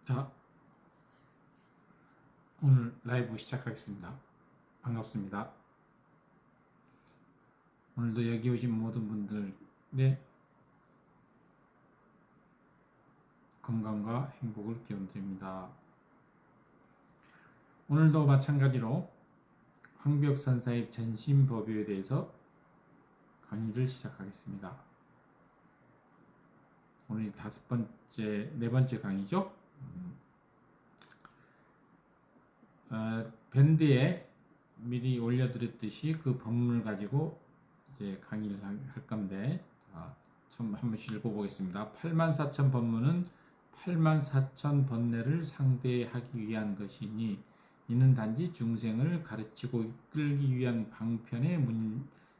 자, 오늘 라이브 시작하겠습니다. 반갑습니다. 오늘도 여기 오신 모든 분들의 건강과 행복을 기원드립니다. 오늘도 마찬가지로 황벽선사의 전신법요에 대해서 강의를 시작하겠습니다. 오늘 네 번째 강의죠. 밴드에 미리 올려드렸듯이 그 법문을 가지고 이제 강의를 할 건데, 처음 한 번씩 읽어보겠습니다. 84,000 법문은 84,000 번뇌를 상대하기 위한 것이니 이는 단지 중생을 가르치고 이끌기 위한 방편의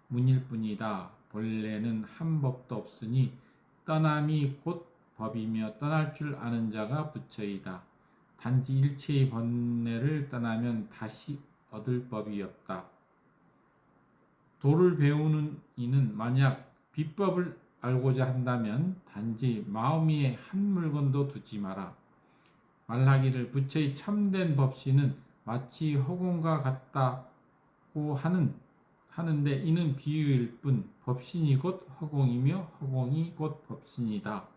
문일 뿐이다. 본래는 한 법도 없으니 떠남이 곧 법이며 떠날 줄 아는 자가 부처이다. 단지 일체의 번뇌를 떠나면 다시 얻을 법이 없다. 도를 배우는 이는 만약 비법을 알고자 한다면 단지 마음 위에 한 물건도 두지 마라. 말하기를 부처의 참된 법신은 마치 허공과 같다고 하는데 이는 비유일 뿐 법신이 곧 허공이며 허공이 곧 법신이다.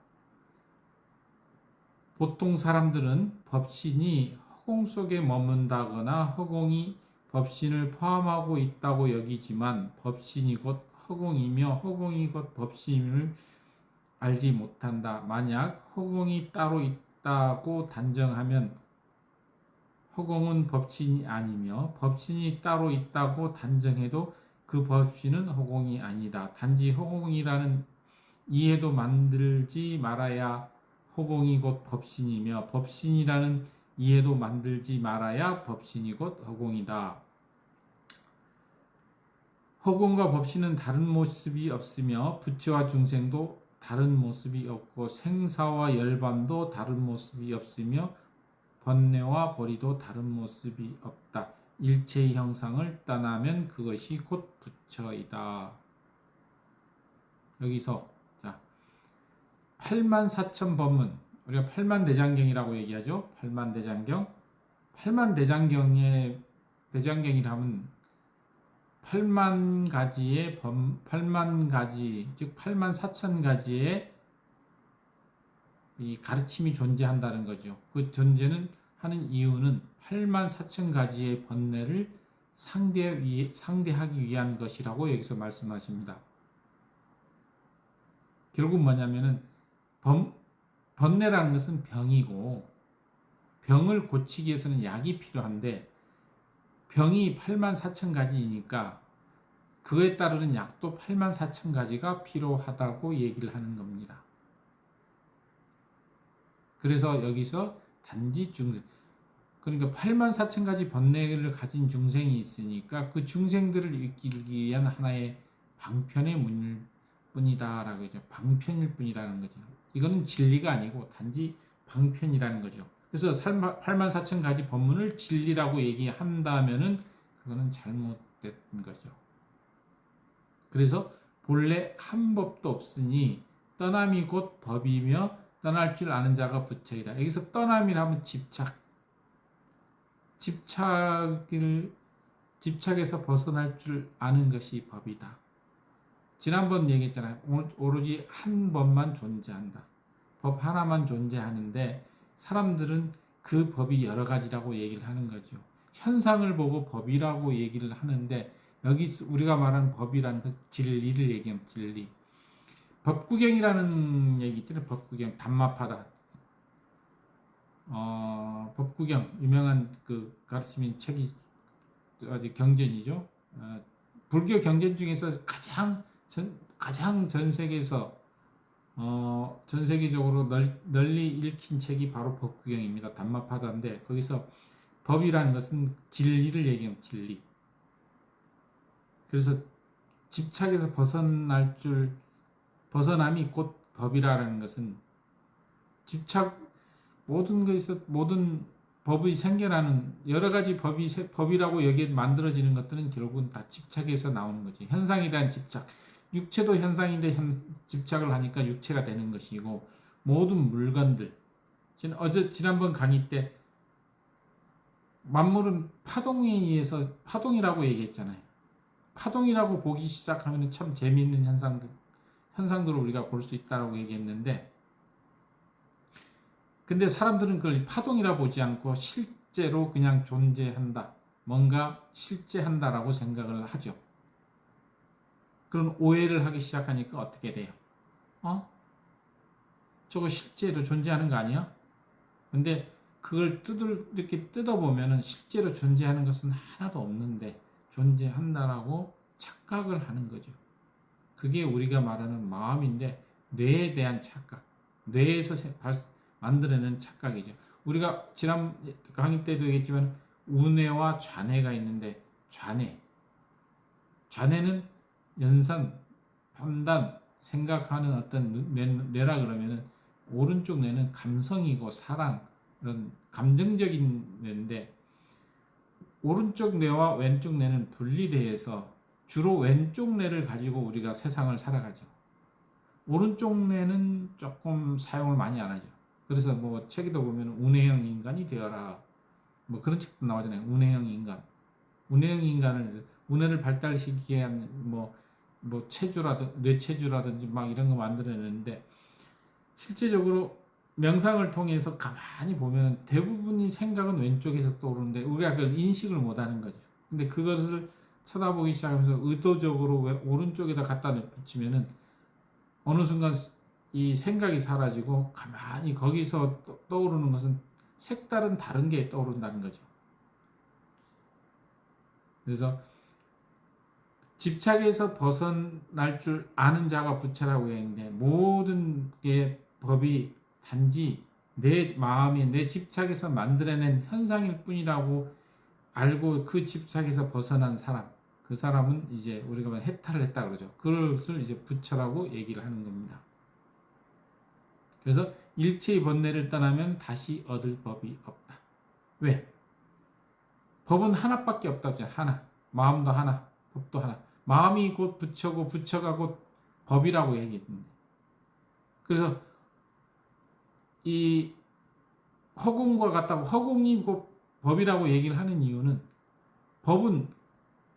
보통 사람들은 법신이 허공 속에 머문다거나 허공이 법신을 포함하고 있다고 여기지만 법신이 곧 허공이며 허공이 곧 법신을 알지 못한다. 만약 허공이 따로 있다고 단정하면 허공은 법신이 아니며 법신이 따로 있다고 단정해도 그 법신은 허공이 아니다. 단지 허공이라는 이해도 만들지 말아야 허공이 곧 법신이며 법신이라는 이해도 만들지 말아야 법신이 곧 허공이다. 허공과 법신은 다른 모습이 없으며 부처와 중생도 다른 모습이 없고 생사와 열반도 다른 모습이 없으며 번뇌와 벌이도 다른 모습이 없다. 일체의 형상을 떠나면 그것이 곧 부처이다. 여기서 84,000 법문, 우리가 8만대장경이라고 얘기하죠. 8만대장경. 8만대장경의 대장경이라면 8만 가지의 8만 가지, 즉 84,000가지의 이 가르침이 존재한다는 거죠. 그 존재는 하는 이유는 84,000가지의 번뇌를 상대하기 위한 것이라고 여기서 말씀하십니다. 결국 뭐냐면은 번뇌라는 것은 병이고 병을 고치기 위해서는 약이 필요한데 병이 84,000가지이니까 그에 따르는 약도 84,000가지가 필요하다고 얘기를 하는 겁니다. 그래서 여기서 단지 중생, 그러니까 84,000가지 번뇌를 가진 중생이 있으니까 그 중생들을 이끌기 위한 하나의 방편의 문일 뿐이다라고 하죠. 방편일 뿐이라는 거죠. 이거는 진리가 아니고 단지 방편이라는 거죠. 그래서 84,000가지 법문을 진리라고 얘기한다면은 그거는 잘못된 거죠. 그래서 본래 한 법도 없으니 떠남이 곧 법이며 떠날 줄 아는 자가 부처이다. 여기서 떠남이라면 집착에서 벗어날 줄 아는 것이 법이다. 지난번 얘기했잖아요. 오로지 한 법만 존재한다. 법 하나만 존재하는데 사람들은 그 법이 여러 가지라고 얘기를 하는 거죠. 현상을 보고 법이라고 얘기를 하는데 여기 우리가 말하는 법이라는 것은 진리를 얘기하면 진리. 법구경이라는 얘기 있잖아요. 법구경, 담마파다. 법구경 유명한 그 가르치는 책이 어디 경전이죠. 불교 경전 중에서 가장 전 세계에서 전 세계적으로 널리 읽힌 책이 바로 법구경입니다. 담마파다인데 거기서 법이라는 것은 진리를 얘기하면 진리. 그래서 집착에서 벗어남이 곧 법이라는 것은 모든 법이 생겨나는 여러 가지 법이라고 여기에 만들어지는 것들은 결국은 다 집착에서 나오는 거지. 현상에 대한 집착. 육체도 현상인데 집착을 하니까 육체가 되는 것이고 모든 물건들, 지난번 강의 때 만물은 파동에 의해서 파동이라고 얘기했잖아요. 파동이라고 보기 시작하면 참 재미있는 현상들을 우리가 볼 수 있다고 얘기했는데, 근데 사람들은 그걸 파동이라 보지 않고 실제로 그냥 존재한다, 뭔가 실제한다라고 생각을 하죠. 그런 오해를 하기 시작하니까 어떻게 돼요? 저거 실제로 존재하는 거 아니야? 근데 그걸 이렇게 뜯어보면은 실제로 존재하는 것은 하나도 없는데 존재한다라고 착각을 하는 거죠. 그게 우리가 말하는 마음인데, 뇌에 대한 착각, 뇌에서 만들어낸 착각이죠. 우리가 지난 강의 때도 얘기했지만 우뇌와 좌뇌가 있는데, 좌뇌는 연산, 판단, 생각하는 어떤 뇌라 그러면은, 오른쪽 뇌는 감성이고 사랑, 이런 감정적인 뇌인데, 오른쪽 뇌와 왼쪽 뇌는 분리되어서 주로 왼쪽 뇌를 가지고 우리가 세상을 살아가죠. 오른쪽 뇌는 조금 사용을 많이 안 하죠. 그래서 뭐 책에도 보면 운해형 인간이 되어라, 뭐 그런 책도 나오잖아요. 운해형 인간. 운해형 인간을, 운해를 발달시키기 위한 뇌체주라든지 막 이런 거 만들어내는데, 실제적으로 명상을 통해서 가만히 보면 대부분이 생각은 왼쪽에서 떠오르는데 우리가 그걸 인식을 못하는 거죠. 근데 그것을 쳐다보기 시작하면서 의도적으로 왜 오른쪽에다 갖다 붙이면은 어느 순간 이 생각이 사라지고 가만히 거기서 떠오르는 것은 색다른 다른 게 떠오른다는 거죠. 그래서 집착에서 벗어날 줄 아는 자가 부처라고 했는데, 모든 게 법이 단지 내 마음이 내 집착에서 만들어낸 현상일 뿐이라고 알고 그 집착에서 벗어난 사람, 그 사람은 이제 우리가 해탈을 했다 그러죠. 그것을 이제 부처라고 얘기를 하는 겁니다. 그래서 일체의 번뇌를 떠나면 다시 얻을 법이 없다. 왜? 법은 하나밖에 없다죠. 하나. 마음도 하나, 법도 하나. 마음이 곧 부처고 부처가 곧 법이라고 얘기했는데, 그래서 이 허공과 같다고, 허공이 곧 법이라고 얘기를 하는 이유는, 법은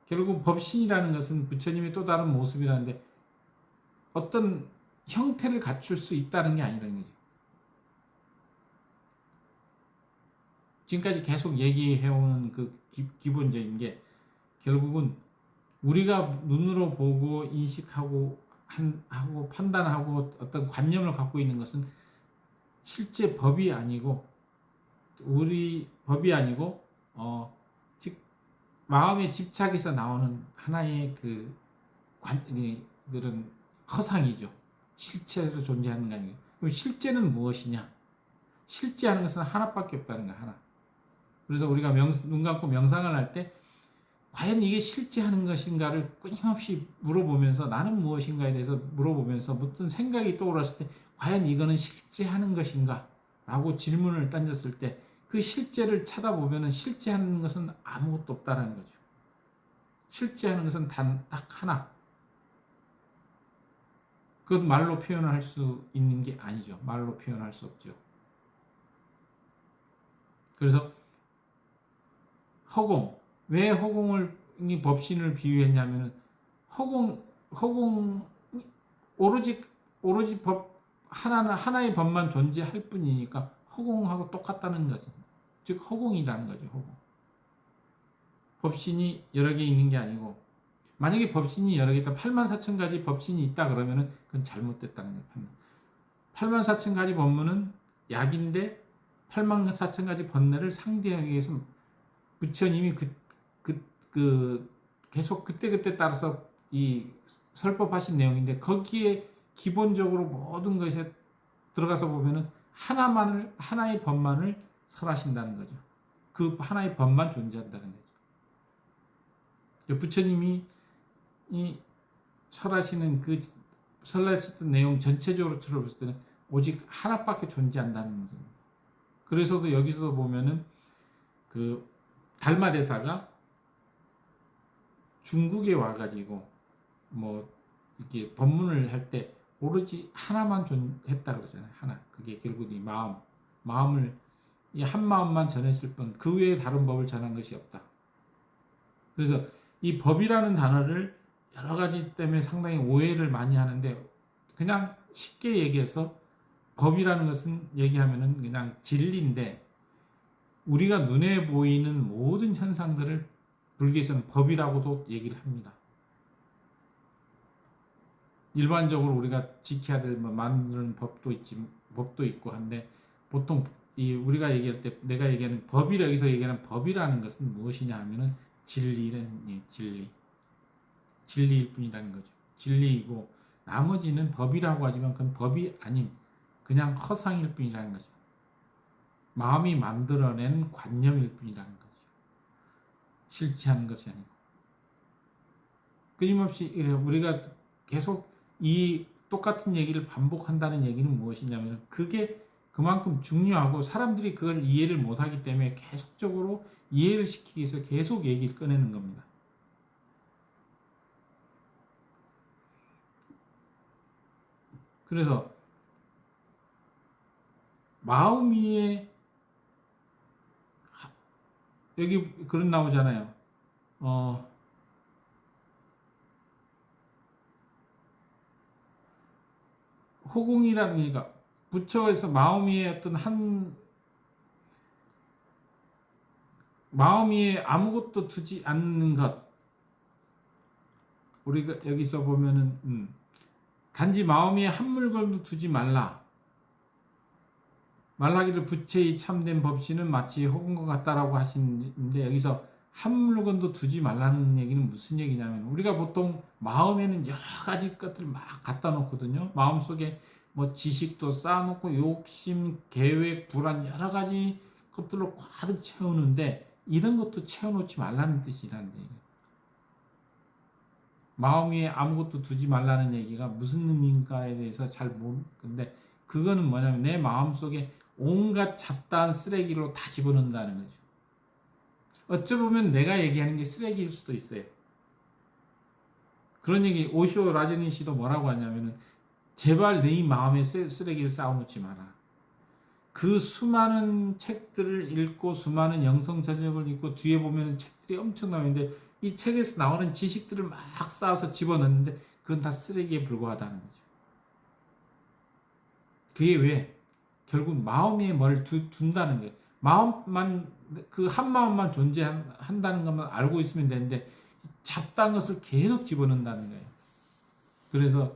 결국 법신이라는 것은 부처님의 또 다른 모습이라는데 어떤 형태를 갖출 수 있다는 게 아니라는 거죠. 지금까지 계속 얘기해오는 그 기본적인 게, 결국은 우리가 눈으로 보고 인식하고 하고 판단하고 어떤 관념을 갖고 있는 것은 실제 법이 아니고, 우리 법이 아니고 즉 마음의 집착에서 나오는 하나의 그런 허상이죠. 실체로 존재하는 게 아니고. 그럼 실제는 무엇이냐? 실제하는 것은 하나밖에 없다는 거야, 하나. 그래서 우리가 눈 감고 명상을 할 때 과연 이게 실제하는 것인가를 끊임없이 물어보면서, 나는 무엇인가에 대해서 물어보면서 무슨 생각이 떠올랐을 때 과연 이거는 실제하는 것인가? 라고 질문을 던졌을 때 그 실제를 찾아보면 실제하는 것은 아무것도 없다는 거죠. 실제하는 것은 딱 하나. 그것 말로 표현할 수 있는 게 아니죠. 말로 표현할 수 없죠. 그래서 허공, 왜 허공을 법신을 비유했냐면은, 허공 오로지 법 하나의 법만 존재할 뿐이니까 허공하고 똑같다는 거죠. 즉 허공이라는 거죠. 허공. 법신이 여러 개 있는 게 아니고, 만약에 법신이 여러 개 있다, 84,000가지 법신이 있다 그러면은 그건 잘못됐다는 거예요. 84,000가지 법문은 약인데 84,000가지 번뇌를 상대하기 위해서 부처님이 계속 그때그때 따라서 이 설법하신 내용인데, 거기에 기본적으로 모든 것에 들어가서 보면은 하나의 법만을 설하신다는 거죠. 그 하나의 법만 존재한다는 거죠. 부처님이 이 설하시는 그 설하셨던 내용 전체적으로 들어봤을 때는 오직 하나밖에 존재한다는 거죠. 그래서도 여기서 보면은 그 달마대사가 중국에 와가지고 뭐 이렇게 법문을 할 때 오로지 하나만 했다 그러잖아요. 하나. 그게 결국 이 마음. 마음을 이 한 마음만 전했을 뿐 그 외에 다른 법을 전한 것이 없다. 그래서 이 법이라는 단어를 여러 가지 때문에 상당히 오해를 많이 하는데 그냥 쉽게 얘기해서 법이라는 것은 얘기하면은 그냥 진리인데 우리가 눈에 보이는 모든 현상들을 불교에서는 법이라고도 얘기를 합니다. 일반적으로 우리가 지켜야 될 만드는 법도 있고 한데 보통 이 우리가 얘기할 때 내가 얘기하는 법이라 여기서 얘기하는 법이라는 것은 무엇이냐 하면은 진리는 진리일 뿐이라는 거죠. 진리이고 나머지는 법이라고 하지만 그건 법이 아닌 그냥 허상일 뿐이라는 거죠. 마음이 만들어낸 관념일 뿐이라는 거죠. 실체하는 것이 아니고. 끊임없이 우리가 계속 이 똑같은 얘기를 반복한다는 얘기는 무엇이냐면 그게 그만큼 중요하고 사람들이 그걸 이해를 못하기 때문에 계속적으로 이해를 시키기 위해서 계속 얘기를 꺼내는 겁니다. 그래서 마음 위에 여기 그런 나오잖아요. 호공이라는 얘기가 부처에서 마음 위에 어떤 한 마음 위에 아무것도 두지 않는 것 우리가 여기서 보면은 단지 마음 위에 한 물건도 두지 말라기를 부처의 참된 법신은 마치 호공과 같다라고 하시는데 여기서 한 물건도 두지 말라는 얘기는 무슨 얘기냐면 우리가 보통 마음에는 여러 가지 것들 막 갖다 놓거든요. 마음속에 뭐 지식도 쌓아놓고 욕심, 계획, 불안 여러 가지 것들로 가득 채우는데 이런 것도 채워놓지 말라는 뜻이라는 얘기예요. 마음 위에 아무것도 두지 말라는 얘기가 무슨 의미인가에 대해서 잘 모르는데 그거는 뭐냐면 내 마음속에 온갖 잡다한 쓰레기로 다 집어넣는다는 거죠. 어찌 보면 내가 얘기하는 게 쓰레기일 수도 있어요. 그런 얘기 오쇼 라제니 씨도 뭐라고 하냐면은 제발 네 마음에 쓰레기를 쌓아놓지 마라. 그 수많은 책들을 읽고 수많은 영성 저작을 읽고 뒤에 보면 책들이 엄청 나오는데 이 책에서 나오는 지식들을 막 쌓아서 집어넣는데 그건 다 쓰레기에 불과하다는 거죠. 그게 왜? 결국 마음에 뭘 둔다는 거예요. 마음만 그 한 마음만 존재한다는 것만 알고 있으면 되는데 잡다한 것을 계속 집어넣는다는 거예요. 그래서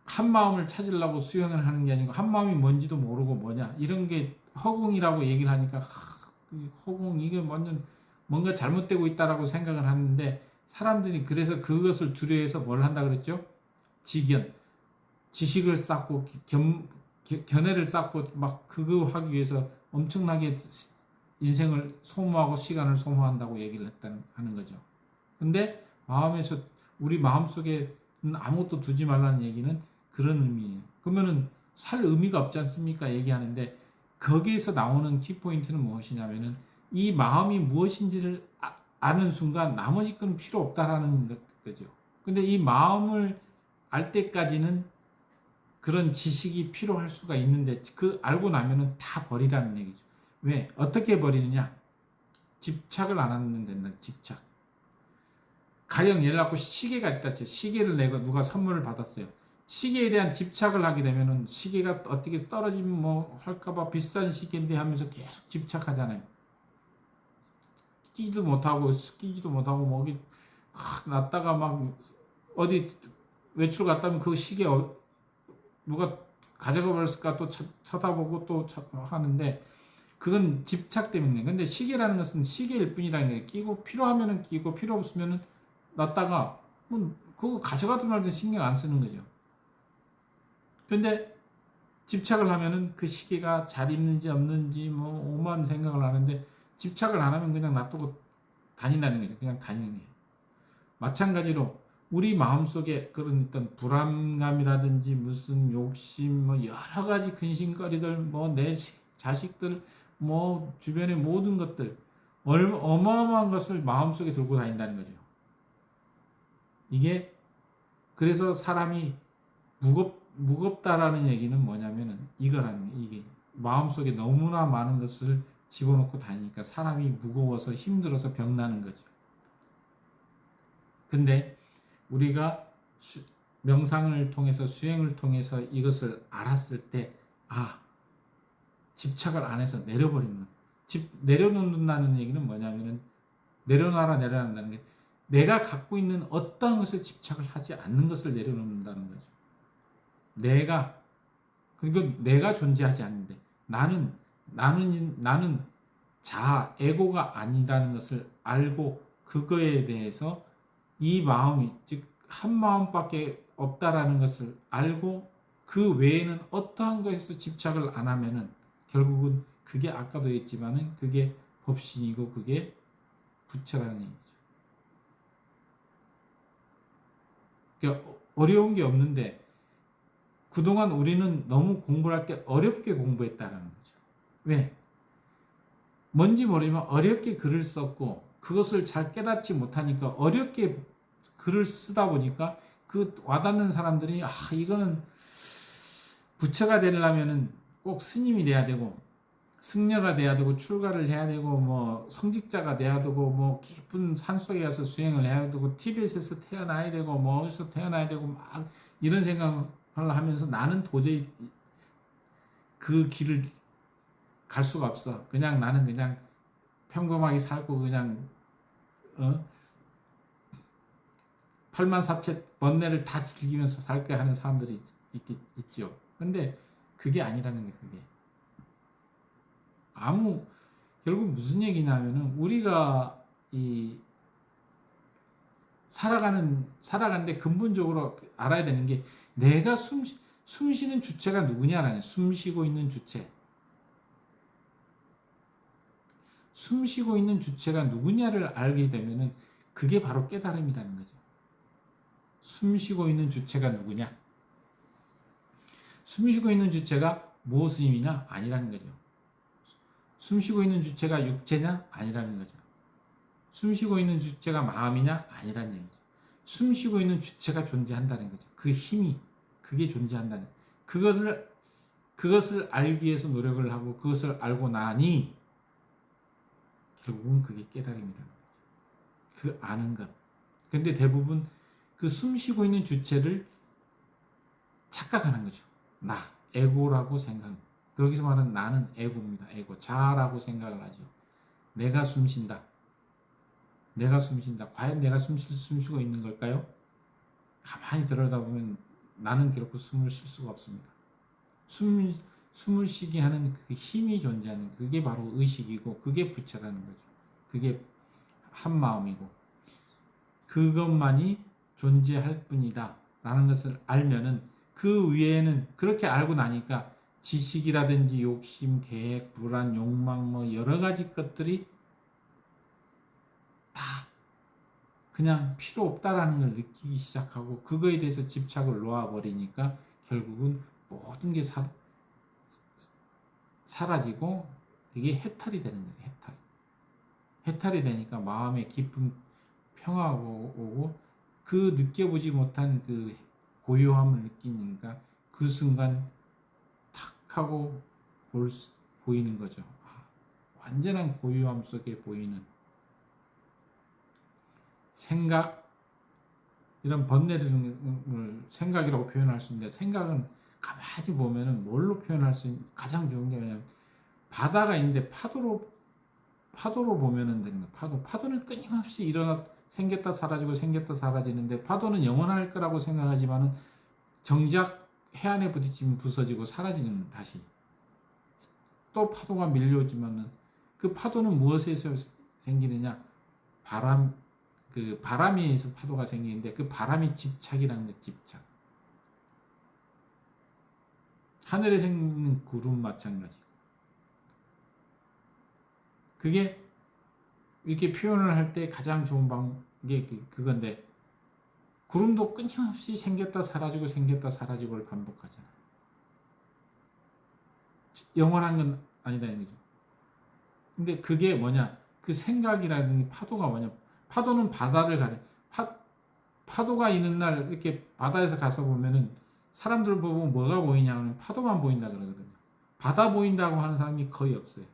한 마음을 찾으려고 수행을 하는 게 아니고 한 마음이 뭔지도 모르고 뭐냐 이런 게 허공이라고 얘기를 하니까 허공 이게 완전 뭔가 잘못되고 있다라고 생각을 하는데 사람들이 그래서 그것을 두려워해서 뭘 한다 그랬죠? 직연 지식을 쌓고 견해를 쌓고 막 그거 하기 위해서 엄청나게 인생을 소모하고 시간을 소모한다고 얘기를 하는 거죠. 근데 마음에서 우리 마음속에 아무것도 두지 말라는 얘기는 그런 의미예요. 그러면은 살 의미가 없지 않습니까? 얘기하는데 거기에서 나오는 키포인트는 무엇이냐면은 이 마음이 무엇인지를 아는 순간 나머지 건 필요 없다라는 거죠. 근데 이 마음을 알 때까지는 그런 지식이 필요할 수가 있는데 그 알고 나면은 다 버리라는 얘기죠. 왜? 어떻게 버리느냐? 집착을 안 하면 된다. 집착. 가령 예를 들어 시계가 있다. 시계를 내가 누가 선물을 받았어요. 시계에 대한 집착을 하게 되면은 시계가 어떻게 떨어지면 뭐 할까봐 비싼 시계인데 하면서 계속 집착하잖아요. 끼지도 못하고 뭐 어디 놨다가 막 어디 외출 갔다면 그 시계 누가 가져가 버렸을까 또 쳐다보고 또 하는데 그건 집착 때문에. 근데 시계라는 것은 시계일 뿐이라는 게 끼고 필요하면은 끼고 필요 없으면은 놨다가 뭐 그거 가져가든 말든 신경 안 쓰는 거죠. 근데 집착을 하면은 그 시계가 잘 있는지 없는지 뭐 오만 생각을 하는데 집착을 안 하면 그냥 놔두고 다닌다는 거죠. 그냥 다니는 게. 마찬가지로 우리 마음속에 그런 어떤 불안감이라든지 무슨 욕심 뭐 여러 가지 근심거리들 뭐 내 자식들 뭐 주변의 모든 것들 어마어마한 것을 마음속에 들고 다닌다는 거죠. 이게 그래서 사람이 무겁다라는 얘기는 뭐냐면은 이거라는 이게 마음속에 너무나 많은 것을 집어넣고 다니니까 사람이 무거워서 힘들어서 병나는 거죠. 근데 우리가 명상을 통해서 수행을 통해서 이것을 알았을 때, 집착을 안 해서 내려버리는 거예요. 내려놓는다는 얘기는 뭐냐면은 내려놔라 내려놓는다는 게 내가 갖고 있는 어떠한 것에 집착을 하지 않는 것을 내려놓는다는 거죠. 내가 존재하지 않는데 나는 에고가 아니라는 것을 알고 그거에 대해서 이 마음이 즉 한 마음밖에 없다라는 것을 알고 그 외에는 어떠한 것에서 집착을 안 하면은 결국은 그게 아까도 했지만은 그게 법신이고 그게 부처라는 얘기죠. 그러니까 어려운 게 없는데 그동안 우리는 너무 공부를 할 때 어렵게 공부했다라는 거죠. 왜? 뭔지 모르지만 어렵게 글을 썼고 그것을 잘 깨닫지 못하니까 어렵게 글을 쓰다 보니까 그 와닿는 사람들이 이거는 부처가 되려면은 꼭 스님이 돼야 되고 승려가 돼야 되고 출가를 해야 되고 뭐 성직자가 돼야 되고 뭐 깊은 산속에 가서 수행을 해야 되고 티벳에서 태어나야 되고 뭐 어디서 태어나야 되고 막 이런 생각을 하면서 나는 도저히 그 길을 갈 수가 없어. 나는 그냥 평범하게 살고 그냥 팔만사채 번뇌를 다 즐기면서 살 거야 하는 사람들이 있죠. 근데 그게 아니라는 게 그게. 결국 무슨 얘기냐면은 우리가 살아가는데 근본적으로 알아야 되는 게 내가 숨 쉬는 주체가 누구냐라는 숨 쉬고 있는 주체. 숨 쉬고 있는 주체가 누구냐를 알게 되면은 그게 바로 깨달음이라는 거죠. 숨 쉬고 있는 주체가 누구냐? 숨 쉬고 있는 주체가 무엇의 힘이냐? 아니라는 거죠. 숨 쉬고 있는 주체가 육체냐? 아니라는 거죠. 숨 쉬고 있는 주체가 마음이냐? 아니라는 얘기죠. 숨 쉬고 있는 주체가 존재한다는 거죠. 그 힘이, 그게 존재한다는 거죠. 그것을 알기 위해서 노력을 하고 그것을 알고 나니 결국은 그게 깨달음이라는 거죠. 그 아는 것. 근데 대부분 그 숨 쉬고 있는 주체를 착각하는 거죠. 에고라고 생각합니다. 거기서 말하는 나는 에고입니다. 에고, 자라고 생각을 하죠. 내가 숨 쉰다. 과연 내가 숨 쉬고 있는 걸까요? 가만히 들여다보면 나는 결코 숨을 쉴 수가 없습니다. 숨을 쉬게 하는 그 힘이 존재하는 그게 바로 의식이고 그게 부처라는 거죠. 그게 한 마음이고 그것만이 존재할 뿐이다 라는 것을 알면은 그 위에는 그렇게 알고 나니까 지식이라든지 욕심, 계획, 불안, 욕망 뭐 여러 가지 것들이 다 그냥 필요 없다라는 걸 느끼기 시작하고 그거에 대해서 집착을 놓아버리니까 결국은 모든 게 사라지고 그게 해탈이 되는 거죠. 해탈이 되니까 마음에 깊은 평화가 오고 그 느껴보지 못한 그 고요함을 느끼니까 그 순간 탁 하고 보이는 거죠. 완전한 고요함 속에 보이는 생각, 이런 번뇌를 생각이라고 표현할 수 있는데 생각은 가만히 보면은 뭘로 표현할 수 있는 가장 좋은 게 뭐냐면 바다가 있는데 파도로 보면은 되는 거예요. 파도는 끊임없이 생겼다 사라지고 생겼다 사라지는데 파도는 영원할 거라고 생각하지만은 정작 해안에 부딪히면 부서지고 사라지는 다시 또 파도가 밀려오지만은 그 파도는 무엇에서 생기느냐? 바람에 의해서 파도가 생기는데 그 바람이 집착이라는 거 집착. 하늘에 생기는 구름 마찬가지고. 그게 이렇게 표현을 할 때 가장 좋은 게 그건데 구름도 끊임없이 생겼다 사라지고 생겼다 사라지고를 반복하잖아요. 영원한 건 아니다는 거죠. 근데 그게 뭐냐? 그 생각이라는 파도가 뭐냐? 파도는 바다를 가려. 파도가 있는 날 이렇게 바다에서 가서 보면은 사람들 보고 뭐가 보이냐면 파도만 보인다 그러거든요. 바다 보인다고 하는 사람이 거의 없어요.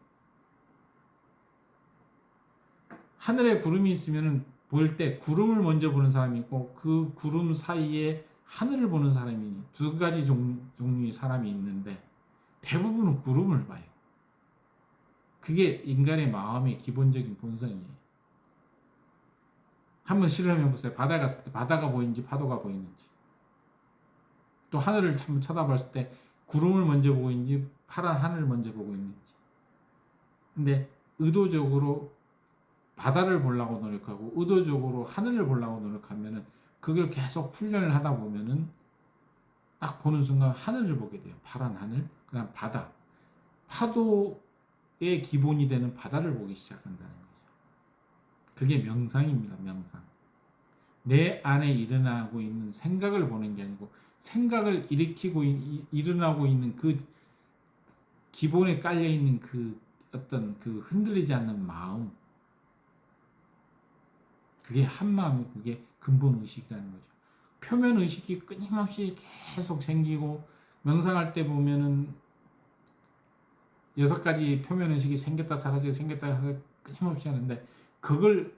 하늘에 구름이 있으면 볼 때 구름을 먼저 보는 사람이 있고 그 구름 사이에 하늘을 보는 사람이 두 가지 종류의 사람이 있는데 대부분은 구름을 봐요. 그게 인간의 마음의 기본적인 본성이에요. 한번 실험해 보세요. 바다 갔을 때 바다가 보이는지 파도가 보이는지. 또 하늘을 한번 쳐다봤을 때 구름을 먼저 보고 있는지 파란 하늘을 먼저 보고 있는지. 근데 의도적으로 바다를 보려고 노력하고 의도적으로 하늘을 보려고 노력하면은 그걸 계속 훈련을 하다 보면은 딱 보는 순간 하늘을 보게 돼요. 파란 하늘, 그다음 바다. 파도의 기본이 되는 바다를 보기 시작한다는 거죠. 그게 명상입니다. 명상. 내 안에 일어나고 있는 생각을 보는 게 아니고 생각을 일어나고 있는 그 기본에 깔려 있는 그 어떤 그 흔들리지 않는 마음, 그게 한마음이 그게 근본 의식이라는 거죠. 표면 의식이 끊임없이 계속 생기고 명상할 때 보면은 6가지 표면 의식이 생겼다 사라지고 생겼다 사라지고 끊임없이 하는데 그걸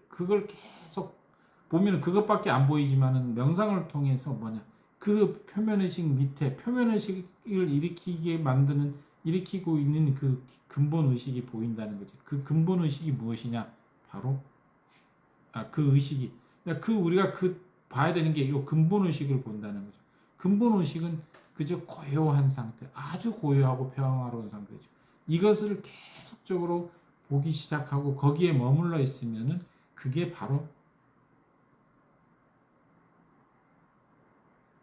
계속 보면은 그것밖에 안 보이지만은 명상을 통해서 뭐냐 그 표면 의식 밑에 표면 의식을 일으키고 있는 그 근본 의식이 보인다는 거죠. 그 근본 의식이 무엇이냐? 바로 그 의식이 그러니까 우리가 봐야 되는 게 이 근본 의식을 본다는 거죠. 근본 의식은 그저 고요한 상태, 아주 고요하고 평화로운 상태죠. 이것을 계속적으로 보기 시작하고 거기에 머물러 있으면은 그게 바로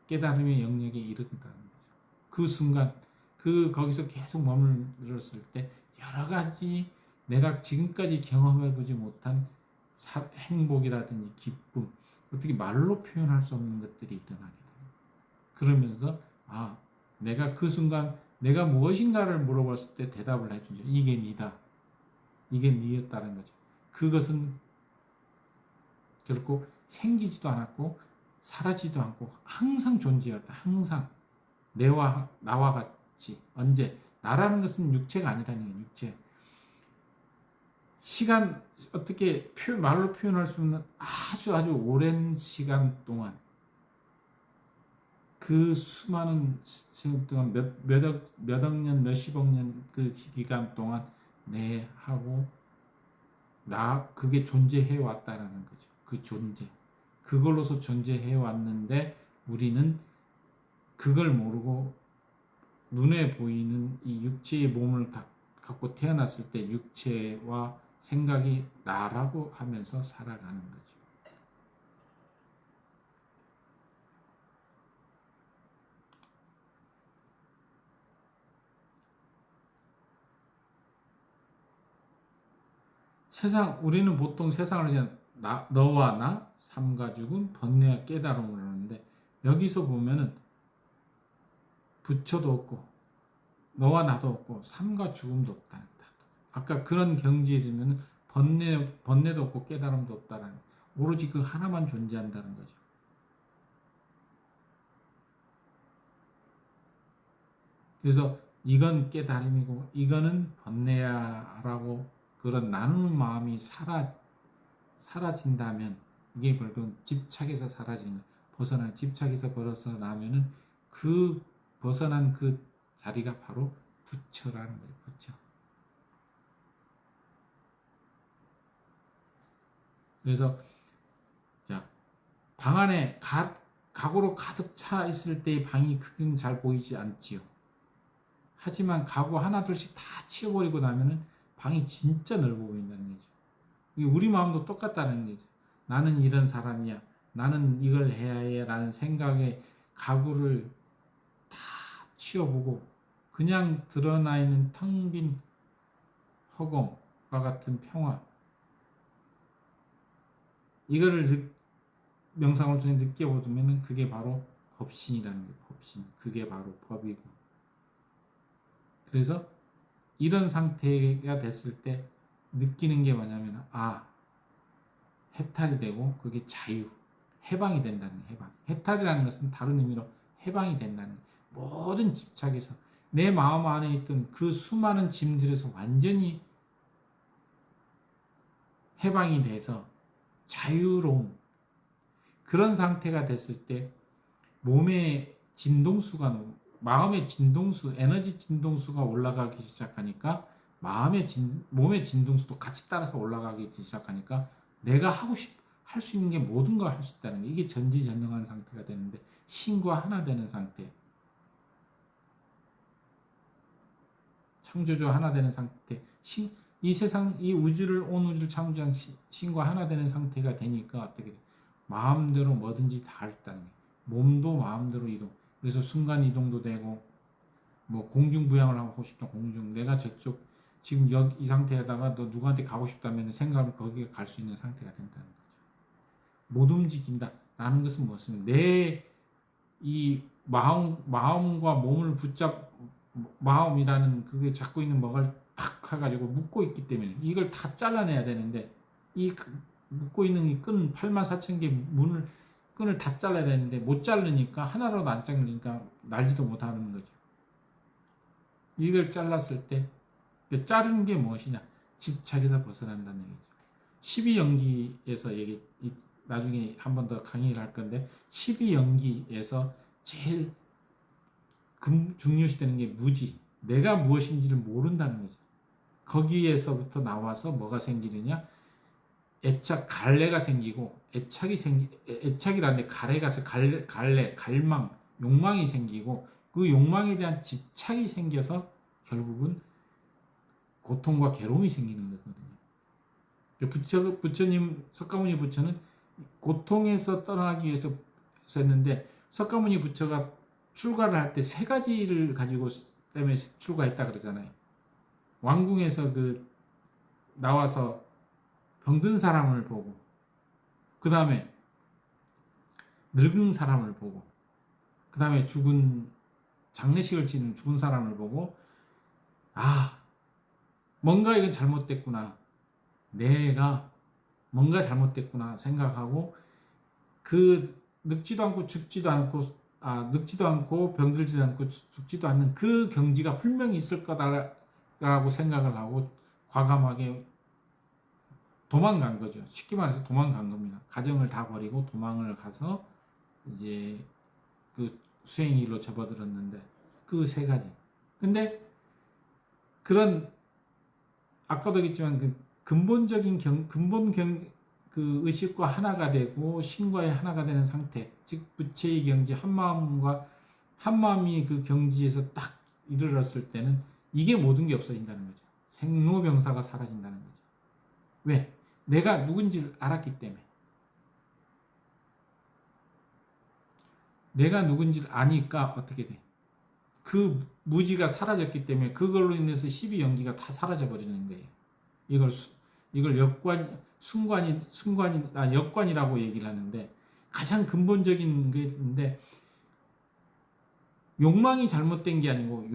깨달음의 영역에 이른다는 거죠. 그 순간 거기서 계속 머물렀을 때 여러 가지 내가 지금까지 경험해보지 못한 행복이라든지 기쁨, 어떻게 말로 표현할 수 없는 것들이 일어나게 돼요. 그러면서 내가 그 순간 내가 무엇인가를 물어봤을 때 대답을 해주죠. 이게 니다. 이게 니였다는 거죠. 그것은 결코 생기지도 않았고 사라지지도 않고 항상 존재였다. 항상 나와 같이. 언제? 나라는 것은 육체가 아니라는 거예요. 육체. 시간 어떻게 말로 표현할 수 없는 아주 오랜 시간 동안 그 수많은 시간 동안 몇억 년, 몇십억 년 그 기간 동안 내하고 그게 존재해 왔다라는 거죠. 그 존재. 그걸로서 존재해 왔는데 우리는 그걸 모르고 눈에 보이는 이 육체의 몸을 갖고 태어났을 때 육체와 생각이 나라고 하면서 살아가는 거죠. 우리는 보통 세상을 이제 너와 나, 삶과 죽음, 번뇌와 깨달음을 하는데 여기서 보면은 부처도 없고 너와 나도 없고 삶과 죽음도 없다. 아까 그런 경지에 지면 번뇌도 없고 깨달음도 없다라는 오로지 그 하나만 존재한다는 거죠. 그래서 이건 깨달음이고 이거는 번뇌야라고 그런 나누는 마음이 사라진다면 이게 결국 집착에서 집착에서 벗어나면은 그 벗어난 그 자리가 바로 부처라는 거예요. 부처. 그래서 방 안에 가구로 가득 차 있을 때의 방이 크긴 잘 보이지 않지요. 하지만 가구 하나둘씩 다 치워버리고 나면은 방이 진짜 넓어 보인다는 거죠. 우리 마음도 똑같다는 거죠. 나는 이런 사람이야. 나는 이걸 해야 해. 라는 생각에 가구를 다 치워보고 그냥 드러나 있는 텅 빈 허공과 같은 평화. 이거를 명상을 통해 느껴보면 그게 바로 법신이라는 거예요. 법신. 그게 바로 법이고. 그래서 이런 상태가 됐을 때 느끼는 게 뭐냐면 해탈이 되고 그게 자유, 해방이 된다는 해방. 해탈이라는 것은 다른 의미로 해방이 된다는 모든 집착에서 내 마음 안에 있던 그 수많은 짐들에서 완전히 해방이 돼서 자유로운 그런 상태가 됐을 때 몸의 진동수가 마음의 진동수, 에너지 진동수가 올라가기 시작하니까 몸의 진동수도 같이 따라서 올라가기 시작하니까 내가 할 수 있는 게 모든 걸 할 수 있다는 게 이게 전지전능한 상태가 되는데 신과 하나 되는 상태, 창조주 하나 되는 상태, 이 세상, 이 우주를 온 우주를 창조한 신과 하나 되는 상태가 되니까 어떻게 돼? 마음대로 뭐든지 다 할 수 있다는 게 몸도 마음대로 이동. 그래서 순간 이동도 되고 뭐 공중 부양을 하고 싶다 공중 내가 저쪽 지금 이 상태에다가 너 누구한테 가고 싶다면 생각을 거기에 갈 수 있는 상태가 된다는 거죠. 못 움직인다라는 것은 무엇이냐? 내 이 마음과 몸을 마음이라는 그게 잡고 있는 뭐가 탁 해가지고 묶고 있기 때문에 이걸 다 잘라내야 되는데 묶고 있는 이 끈 84,000개 끈을 다 잘라야 되는데 못 자르니까 하나라도 안 잘리니까 날지도 못하는 거죠. 이걸 잘랐을 때 자르는 게 무엇이냐? 집착에서 벗어난다는 얘기죠. 12연기에서 나중에 한 번 더 강의를 할 건데 12연기에서 제일 중요시되는 게 무지. 내가 무엇인지를 모른다는 거죠. 거기에서부터 나와서 뭐가 생기느냐? 갈래가 생기고 애착이라는데 갈망, 욕망이 생기고 그 욕망에 대한 집착이 생겨서 결국은 고통과 괴로움이 생기는 거거든요. 부처님, 석가모니 부처는 고통에서 떠나기 위해서 했는데 석가모니 부처가 출가를 할 때 세 가지를 가지고 때문에 출가했다 그러잖아요. 왕궁에서 나와서 병든 사람을 보고 그 다음에 늙은 사람을 보고 그 다음에 장례식을 치는 죽은 사람을 보고 뭔가 이건 잘못됐구나. 내가 뭔가 잘못됐구나 생각하고 늙지도 않고 늙지도 않고 병들지도 않고 죽지도 않는 그 경지가 분명히 있을 거다라고 생각을 하고 과감하게 도망간 거죠. 쉽게 말해서 도망간 겁니다. 가정을 다 버리고 도망을 가서 이제 수행일로 접어들었는데 그 세 가지. 근데 그런 아까도 얘기했지만 근본적인 의식과 하나가 되고 신과의 하나가 되는 상태, 즉 부처의 경지 한마음이 그 경지에서 딱 이르렀을 때는 이게 모든 게 없어진다는 거죠. 생로병사가 사라진다는 거죠. 왜? 내가 누군지를 알았기 때문에. 내가 누군지를 아니까 어떻게 돼? 그 무지가 사라졌기 때문에 그걸로 인해서 12연기가 다 사라져 버리는 거예요. 이걸 역관이라고 얘기를 하는데 가장 근본적인 게 있는데 욕망이 잘못된 게 아니고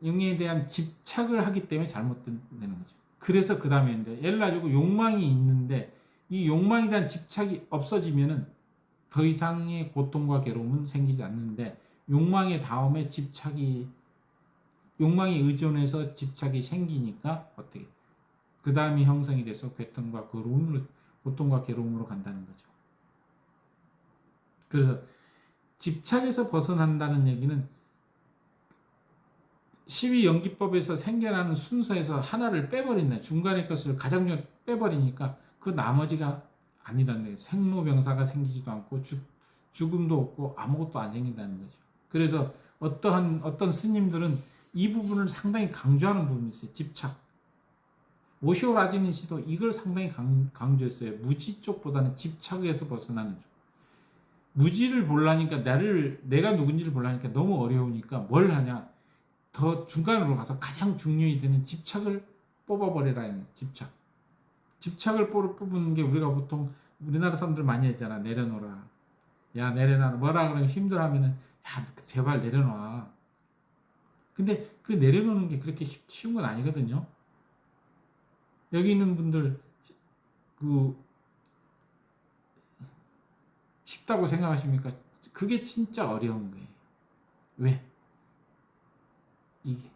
욕에 대한 집착을 하기 때문에 잘못되는 거죠. 그래서 그 다음에 예를 가지고 욕망이 있는데 이 욕망에 대한 집착이 없어지면은 더 이상의 고통과 괴로움은 생기지 않는데 욕망의 다음에 욕망에 의존해서 집착이 생기니까 어떻게 그 다음이 형성이 돼서 고통과 괴로움으로 간다는 거죠. 그래서 집착에서 벗어난다는 얘기는 12연기법에서 생겨나는 순서에서 하나를 빼버린다. 중간의 것을 가장 빼버리니까 그 나머지가 아니다는 거예요. 생로병사가 생기지도 않고 죽음도 없고 아무것도 안 생긴다는 거죠. 그래서 어떤 스님들은 이 부분을 상당히 강조하는 부분이 있어요. 집착. 오시오 라지니 씨도 이걸 상당히 강조했어요. 무지 쪽보다는 집착에서 벗어나는 쪽. 무지를 보려니까 내가 누군지를 보려니까 너무 어려우니까 뭘 하냐? 더 중간으로 가서 가장 중요히 되는 집착을 뽑아버리라는 집착. 집착을 뽑는 게 우리가 보통 우리나라 사람들 많이 했잖아. 내려놓으라. 야 내려놔. 뭐라 그러면 힘들어하면은 야 제발 내려놔. 근데 그 내려놓는 게 그렇게 쉬운 건 아니거든요. 여기 있는 분들 쉽다고 생각하십니까? 그게 진짜 어려운 거예요. 왜? 이게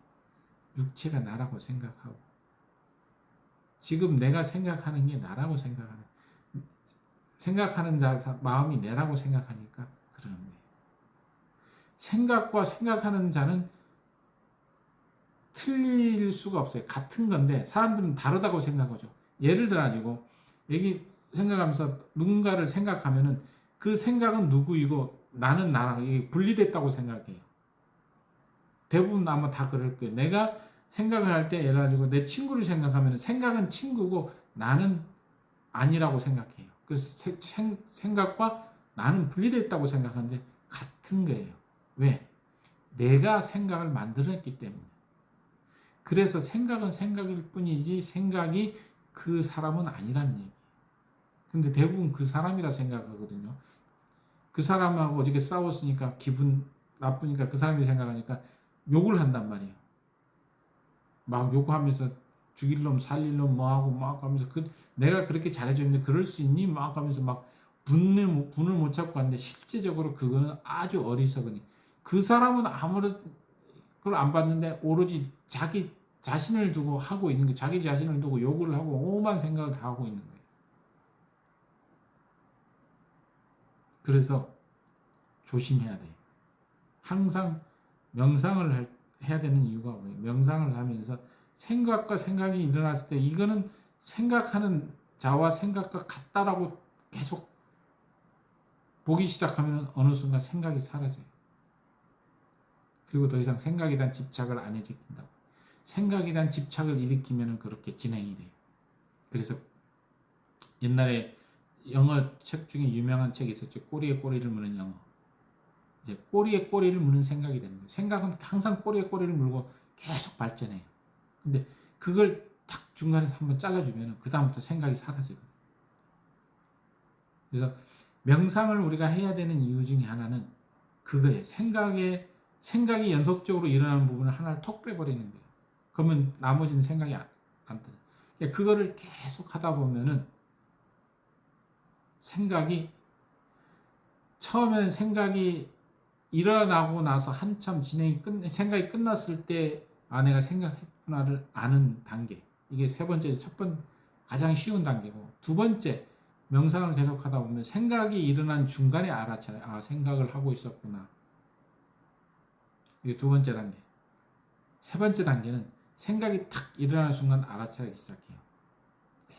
육체가 나라고 생각하고 지금 내가 생각하는 게 나라고 생각하는 자 마음이 내라고 생각하니까 그러는 거예요. 생각과 생각하는 자는 틀릴 수가 없어요. 같은 건데 사람들은 다르다고 생각하죠. 예를 들어 가지고 여기 생각하면서 누군가를 생각하면은 그 생각은 누구이고 나는 나라 이게 분리됐다고 생각해요. 대부분 아마 다 그럴 거예요. 내가 생각을 할 때 예를 가지고 내 친구를 생각하면 생각은 친구고 나는 아니라고 생각해요. 그래서 생각과 나는 분리됐다고 생각하는데 같은 거예요. 왜? 내가 생각을 만들었기 때문에. 그래서 생각은 생각일 뿐이지 생각이 그 사람은 아니라는 얘기. 근데 대부분 그 사람이라 생각하거든요. 그 사람하고 어저께 싸웠으니까 기분 나쁘니까 그 사람이 생각하니까 욕을 한단 말이에요. 막 욕하면서 죽일 놈 살릴 놈 뭐하고 막 하면서 내가 그렇게 잘해줬는데 그럴 수 있니? 막 하면서 막 분을 못 잡고 하는데 실제적으로 그거는 아주 어리석으니 그 사람은 아무런 그걸 안 봤는데 오로지 자기 자신을 두고 하고 있는 거 자기 자신을 두고 욕을 하고 오만 생각을 다 하고 있는 거예요. 그래서 조심해야 돼요. 항상 명상을 해야 되는 이유가 뭐예요? 명상을 하면서 생각과 생각이 일어났을 때 이거는 생각하는 자와 생각과 같다라고 계속 보기 시작하면 어느 순간 생각이 사라져요. 그리고 더 이상 생각에 대한 집착을 안 일으킨다고. 생각에 대한 집착을 일으키면 그렇게 진행이 돼요. 그래서 옛날에 영어 책 중에 유명한 책이 있었죠. 꼬리에 꼬리를 무는 영어. 이제 꼬리에 꼬리를 무는 생각이 되는 거예요. 생각은 항상 꼬리에 꼬리를 물고 계속 발전해요. 근데 그걸 탁 중간에서 한번 잘라주면 그 다음부터 생각이 사라지거든요. 그래서 명상을 우리가 해야 되는 이유 중에 하나는 그거예요. 생각이 연속적으로 일어나는 부분을 하나를 톡 빼버리는 거예요. 그러면 나머지는 생각이 안 들어요. 그러니까 그거를 계속 하다 보면은 처음에는 생각이 일어나고 나서 한참 생각이 끝났을 때 내가 생각했구나를 아는 단계. 이게 세 번째, 가장 쉬운 단계고 두 번째 명상을 계속 하다 보면 생각이 일어난 중간에 알아차려요. 생각을 하고 있었구나. 이게 두 번째 단계. 세 번째 단계는 생각이 탁 일어나는 순간 알아차리기 시작해요.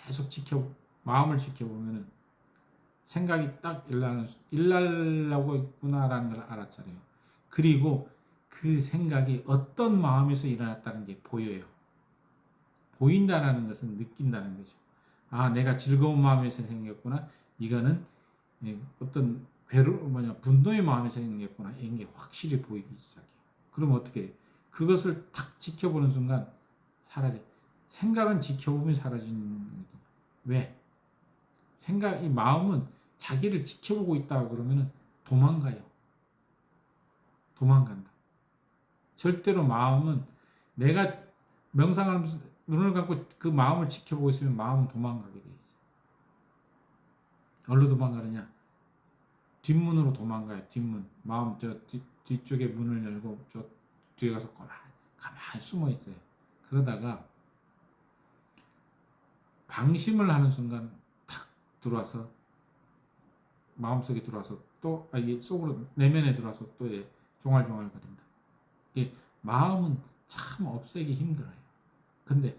계속 마음을 지켜보면은 생각이 딱 일어나고 있구나라는 걸 알아차려요. 그리고 그 생각이 어떤 마음에서 일어났다는 게 보여요. 보인다는 것은 느낀다는 거죠. 내가 즐거운 마음에서 생겼구나. 이거는 어떤 분노의 마음에서 생겼구나. 이런 게 확실히 보이기 시작해요. 그럼 어떻게 돼요? 그것을 탁 지켜보는 순간 사라져요. 생각은 지켜보면 사라지는 거죠. 왜? 이 마음은 자기를 지켜보고 있다 그러면 도망가요. 도망간다. 절대로 마음은 내가 명상하면서 눈을 감고 그 마음을 지켜보고 있으면 마음은 도망가게 돼 있어요. 어디로 도망가느냐? 뒷문으로 도망가요. 뒷문. 마음 뒤쪽에 문을 열고 저 뒤에 가서 가만히 숨어 있어요. 그러다가 방심을 하는 순간 탁 들어와서 마음속에 들어와서 또 이게 속으로 내면에 들어와서 또 종알종알 거린다. 이게 마음은 참 없애기 힘들어요. 근데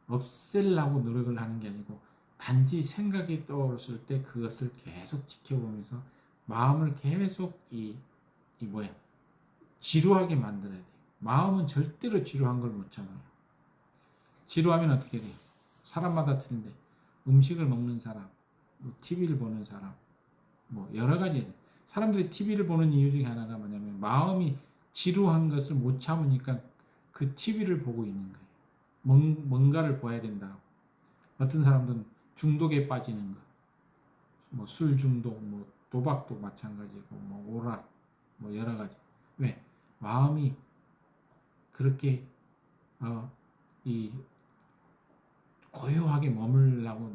없애려고 노력을 하는 게 아니고 단지 생각이 떠올랐을 때 그것을 계속 지켜보면서 마음을 계속 지루하게 만들어야 돼요. 마음은 절대로 지루한 걸 못 참아요. 지루하면 어떻게 돼요? 사람마다 틀린데 음식을 먹는 사람, TV를 보는 사람, 여러 가지 사람들이 TV를 보는 이유 중에 하나가 뭐냐면 마음이 지루한 것을 못 참으니까 그 TV를 보고 있는 거예요. 뭔가를 봐야 된다. 어떤 사람들은 중독에 빠지는 거, 술 중독, 도박도 마찬가지고, 오락, 여러 가지. 왜? 마음이 그렇게 이 고요하게 머물라고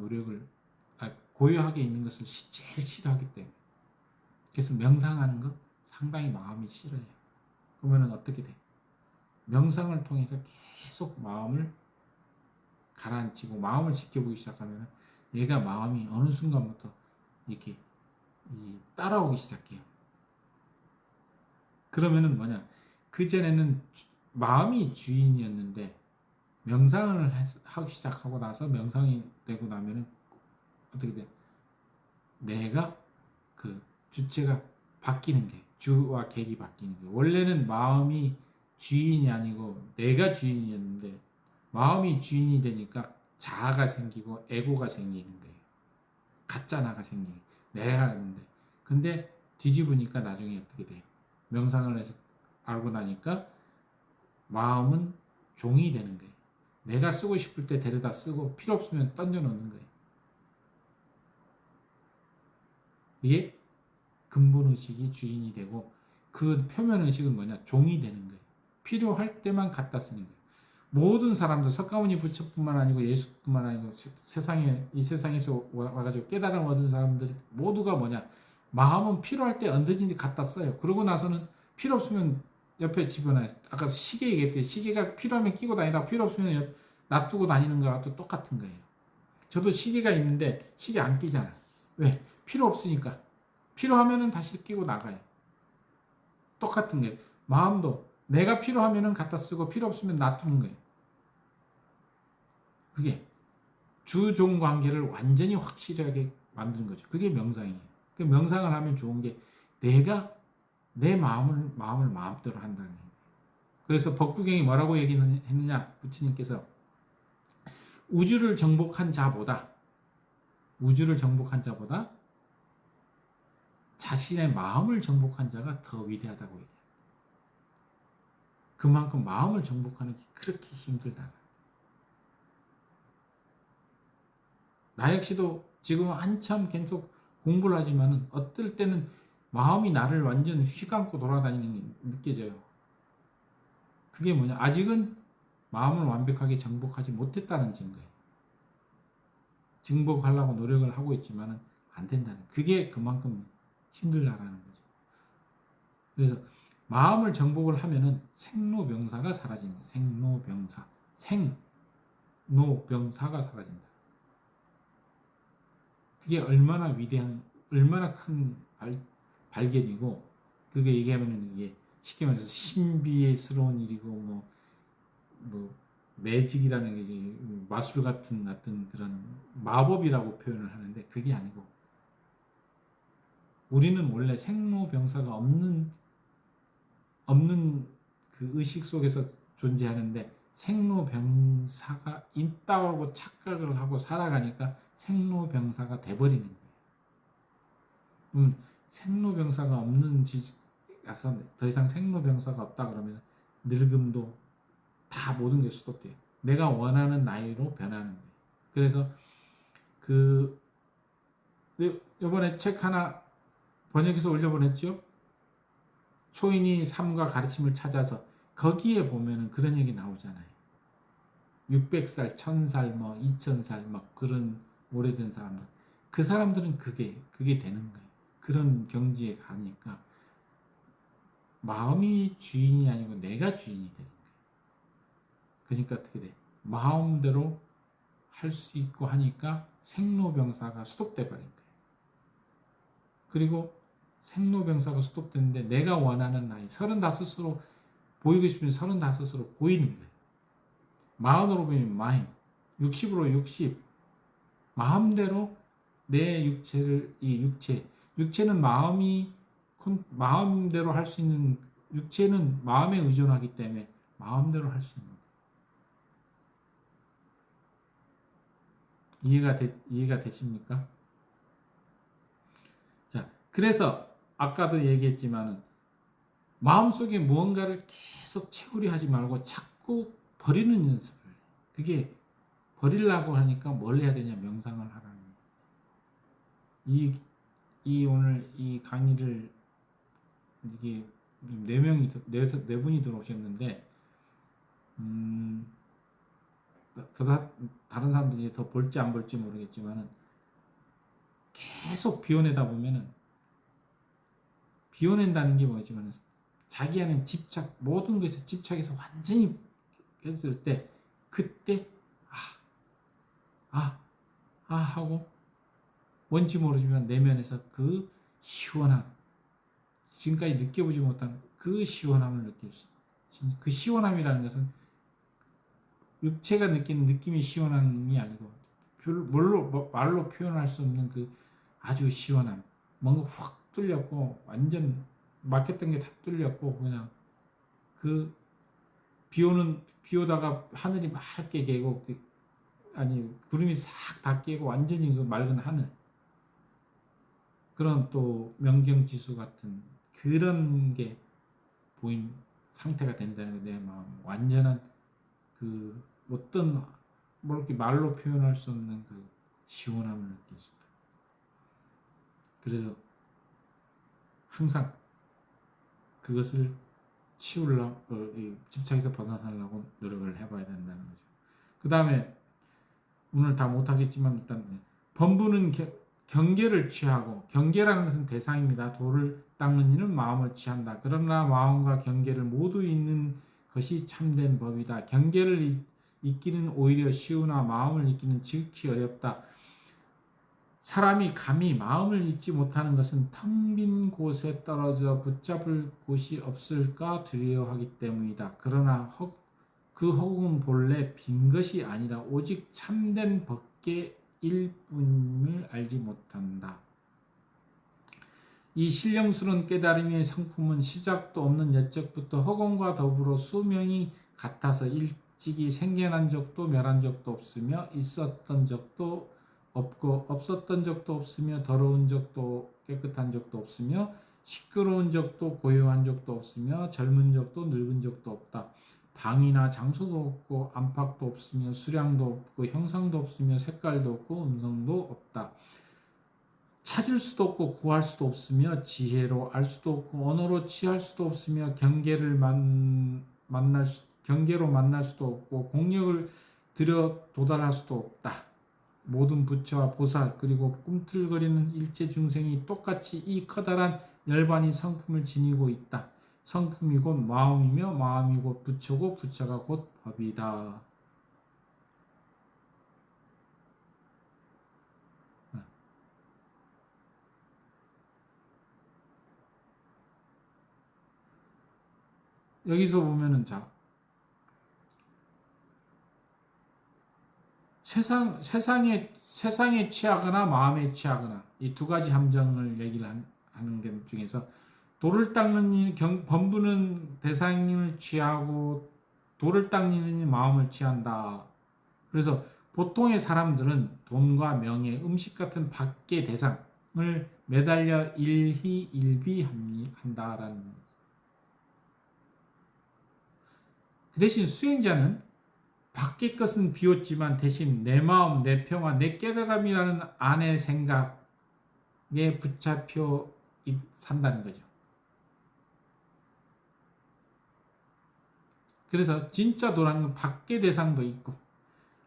고요하게 있는 것을 제일 싫어하기 때문에. 그래서 명상하는 거 상당히 마음이 싫어요. 그러면 어떻게 돼? 명상을 통해서 계속 마음을 가라앉히고 마음을 지켜보기 시작하면 얘가 마음이 어느 순간부터 이렇게 따라오기 시작해요. 그러면은 뭐냐? 그전에는 마음이 주인이었는데 명상을 하기 시작하고 나서 명상이 되고 나면은 어떻게 돼? 내가 그 주체가 바뀌는 게 주와 객이 바뀌는 게 원래는 마음이 주인이 아니고 내가 주인이었는데 마음이 주인이 되니까 자아가 생기고 에고가 생기는 거예요. 가짜 나가 생기는 내가 하는데 근데 뒤집으니까 나중에 어떻게 돼요? 명상을 해서 알고 나니까 마음은 종이 되는 거예요. 내가 쓰고 싶을 때 데려다 쓰고 필요 없으면 던져놓는 거예요. 이게 근본의식이 주인이 되고 그 표면의식은 뭐냐? 종이 되는 거예요. 필요할 때만 갖다 쓰는 거예요. 모든 사람들 석가모니 부처뿐만 아니고 예수뿐만 아니고 이 세상에서 와가지고 깨달음 얻은 사람들이 모두가 뭐냐? 마음은 필요할 때 언제든지 갖다 써요. 그러고 나서는 필요 없으면 옆에 집어넣어요. 아까 시계 얘기했듯이 시계가 필요하면 끼고 다니다 필요 없으면 놔두고 다니는 거와 또 똑같은 거예요. 저도 시계가 있는데 시계 안 끼잖아. 왜? 필요 없으니까. 필요하면은 다시 끼고 나가요. 똑같은 거예요. 마음도 내가 필요하면은 갖다 쓰고 필요 없으면 놔두는 거예요. 그게 주종 관계를 완전히 확실하게 만드는 거죠. 그게 명상이에요. 그 명상을 하면 좋은 게 내가 내 마음을 마음대로 한다는 거예요. 그래서 법구경이 뭐라고 얘기했느냐? 부처님께서 우주를 정복한 자보다 자신의 마음을 정복한 자가 더 위대하다고 얘기해요. 그만큼 마음을 정복하는 게 그렇게 힘들다. 나 역시도 지금 한참 계속 공부를 하지만은 어떨 때는 마음이 나를 완전 휘감고 돌아다니는 게 느껴져요. 그게 뭐냐? 아직은 마음을 완벽하게 정복하지 못했다는 증거예요. 정복하려고 노력을 하고 있지만은 안 된다는. 그게 그만큼 힘들다라는 거죠. 그래서 마음을 정복을 하면은 생로병사가 사라지는 거예요. 생로병사. 생로병사가 사라진다. 그게 얼마나 위대한, 얼마나 큰 발견이고, 그게 얘기하면은 이게 쉽게 말해서 신비스러운 일이고, 뭐, 매직이라는 게 이제 마술 같은 어떤 그런 마법이라고 표현을 하는데, 그게 아니고, 우리는 원래 생로병사가 없는 그 의식 속에서 존재하는데, 생로병사가 있다고 착각을 하고 살아가니까 생로병사가 돼버리는 거예요. 생로병사가 없는 지가서 더 이상 생로병사가 없다 그러면 늙음도 다 모든 게 수독돼요. 내가 원하는 나이로 변하는 거예요. 그래서 그 이번에 책 하나 번역해서 올려보냈죠. 초인이 삶과 가르침을 찾아서 거기에 보면은 그런 얘기 나오잖아요. 600살, 1000살, 2000살 막 그런 오래된 사람들. 그 사람들은 그게 되는 거예요. 그런 경지에 가니까 마음이 주인이 아니고 내가 주인이 되는 거예요. 그러니까 어떻게 돼? 마음대로 할 수 있고 하니까 생로병사가 수독돼 버린 거예요. 그리고 생로병사가 수독됐는데 내가 원하는 나이 35으로 보이고 싶으면 35으로 보이는 거예요. 마흔으로 보이면 마흔, 60으로 60. 마음대로 내 육체는 마음대로 할 수 있는, 육체는 마음에 의존하기 때문에 마음대로 할 수 있는 거예요. 이해가 되십니까? 자, 그래서 아까도 얘기했지만은 마음속에 무언가를 계속 채우려 하지 말고 자꾸 버리는 연습을 해요. 그게 버리려고 하니까 뭘 해야 되냐? 명상을 하라는 거예요. 이 오늘 이 강의를 이게 네 분이 들어오셨는데 다른 사람들이 더 볼지 안 볼지 모르겠지만은 계속 비워내다 보면은 비워낸다는 게 뭐지만은 자기 안에 집착, 모든 것에 집착해서 완전히 했을 때 그때 하고 뭔지 모르지만 내면에서 그 시원함, 지금까지 느껴보지 못한 그 시원함을 느낄 수 있어요. 그 시원함이라는 것은 육체가 느끼는 느낌이 시원함이 아니고 말로 표현할 수 없는 그 아주 시원함, 뭔가 확 뚫렸고 완전 막혔던 게 다 뚫렸고 그냥 그 비 오다가 하늘이 맑게 개고 구름이 싹 다 깨고 완전히 그 맑은 하늘, 그런 또 명경지수 같은 그런 게 보인 상태가 된다는 게 내 마음, 완전한 그 어떤 이렇게 말로 표현할 수 없는 그 시원함을 느낄 수 있다. 그래서 항상 그것을 집착해서 벗어나려고 노력을 해봐야 된다는 거죠. 그 다음에 오늘 다 못하겠지만 일단 범부는 경계를 취하고, 경계라는 것은 대상입니다. 돌을 닦는 이는 마음을 취한다. 그러나 마음과 경계를 모두 잇는 것이 참된 법이다. 경계를 잇기는 오히려 쉬우나 마음을 잇기는 지극히 어렵다. 사람이 감히 마음을 잇지 못하는 것은 텅 빈 곳에 떨어져 붙잡을 곳이 없을까 두려워하기 때문이다. 그러나 그 허공은 본래 빈 것이 아니라 오직 참된 법계일 뿐임을 알지 못한다. 이 신령스러운 깨달음의 성품은 시작도 없는 옛적부터 허공과 더불어 수명이 같아서 일찍이 생겨난 적도 멸한 적도 없으며 있었던 적도 없고 없었던 적도 없으며 더러운 적도 깨끗한 적도 없으며 시끄러운 적도 고요한 적도 없으며 젊은 적도 늙은 적도 없다. 방이나 장소도 없고 안팎도 없으며 수량도 없고 형상도 없으며 색깔도 없고 음성도 없다. 찾을 수도 없고 구할 수도 없으며 지혜로 알 수도 없고 언어로 취할 수도 없으며 경계로 만날 수도 없고 공력을 들여 도달할 수도 없다. 모든 부처와 보살 그리고 꿈틀거리는 일체 중생이 똑같이 이 커다란 열반이 성품을 지니고 있다. 성품이 곧 마음이며 마음이 곧 부처고 부처가 곧 법이다. 여기서 보면은 세상에 취하거나 마음에 취하거나 이 두 가지 함정을 얘기를 하는 게 중에서 돌을 닦는 범부는 대상을 취하고 돌을 닦는 이 마음을 취한다. 그래서 보통의 사람들은 돈과 명예, 음식 같은 밖의 대상을 매달려 일희일비한다라는. 그 대신 수행자는 밖의 것은 비웠지만 대신 내 마음, 내 평화, 내 깨달음이라는 안의 생각에 붙잡혀 산다는 거죠. 그래서 진짜 도라는 건 밖의 대상도 있고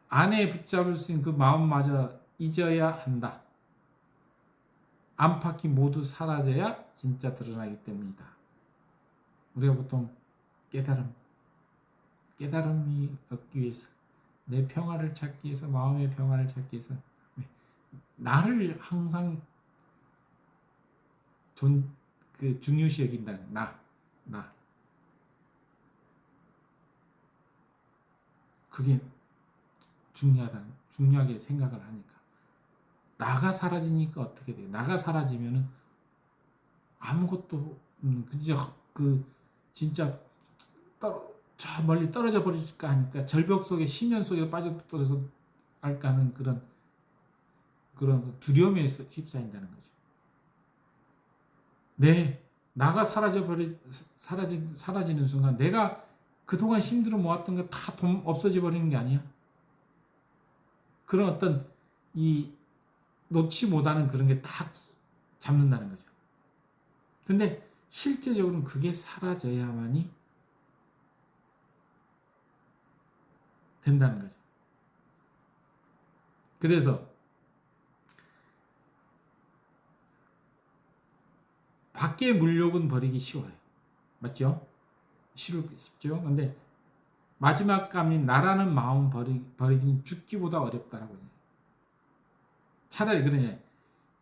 안에 붙잡을 수 있는 그 마음마저 잊어야 한다. 안팎이 모두 사라져야 진짜 드러나기 때문이다. 우리가 보통 깨달음이 얻기 위해서, 내 평화를 찾기 위해서, 마음의 평화를 찾기 위해서 나를 항상 중요시 여긴다는 나. 그게 중요하게 생각을 하니까. 나가 사라지니까 어떻게 돼? 나가 사라지면은 아무것도 진짜 저 멀리 떨어져 버릴까 하니까 절벽 속에 심연 속에 빠져들어서 할까 하는 그런 두려움에 휩싸인다는 거죠. 나가 사라지는 순간 내가 그동안 힘들어 모았던 게 다 없어져 버리는 게 아니야. 그런 어떤 놓지 못하는 그런 게 딱 잡는다는 거죠. 근데 실제적으로는 그게 사라져야만이 된다는 거죠. 그래서 밖의 물욕은 버리기 쉬워요. 맞죠? 쉽죠? 근데 마지막 감인 나라는 마음 버리기는 죽기보다 어렵다라고 해요. 차라리 그러냐,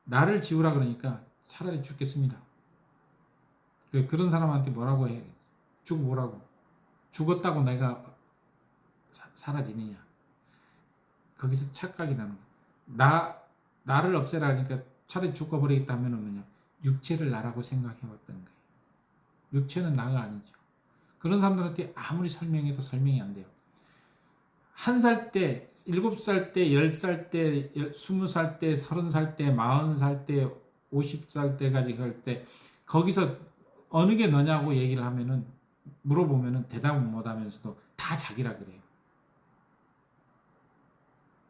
나를 지우라 그러니까 차라리 죽겠습니다. 그런 사람한테 뭐라고 해? 죽어보라고. 죽었다고 내가 사라지느냐? 거기서 착각이 나는 거야. 나를 없애라 하니까 차라리 죽어버리겠다 하면 뭐냐? 육체를 나라고 생각해왔던 거예요. 육체는 나가 아니죠. 그런 사람들한테 아무리 설명해도 설명이 안 돼요. 1살 때, 7살 때, 10살 때, 20살 때, 30살 때, 40살 때, 50살 때까지 갈 때, 거기서 어느 게 너냐고 얘기를 하면은, 물어보면은 대답은 못 하면서도 다 자기라 그래요.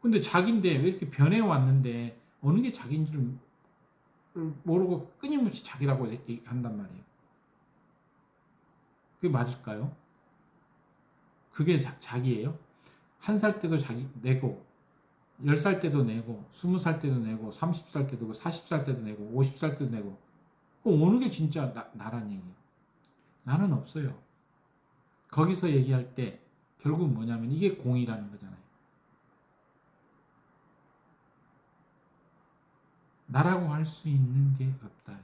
근데 자기인데 왜 이렇게 변해왔는데 어느 게 자기인지를 모르고 끊임없이 자기라고 한단 말이에요. 그게 맞을까요? 그게 자기예요? 1살 때도 자기 내고 10살 때도 내고 20살 때도 내고 30살 때도 내고 40살 때도 내고 50살 때도 내고 그럼 어느 게 진짜 나란 얘기예요? 나는 없어요. 거기서 얘기할 때 결국 뭐냐면 이게 공이라는 거잖아요. 나라고 할 수 있는 게 없다.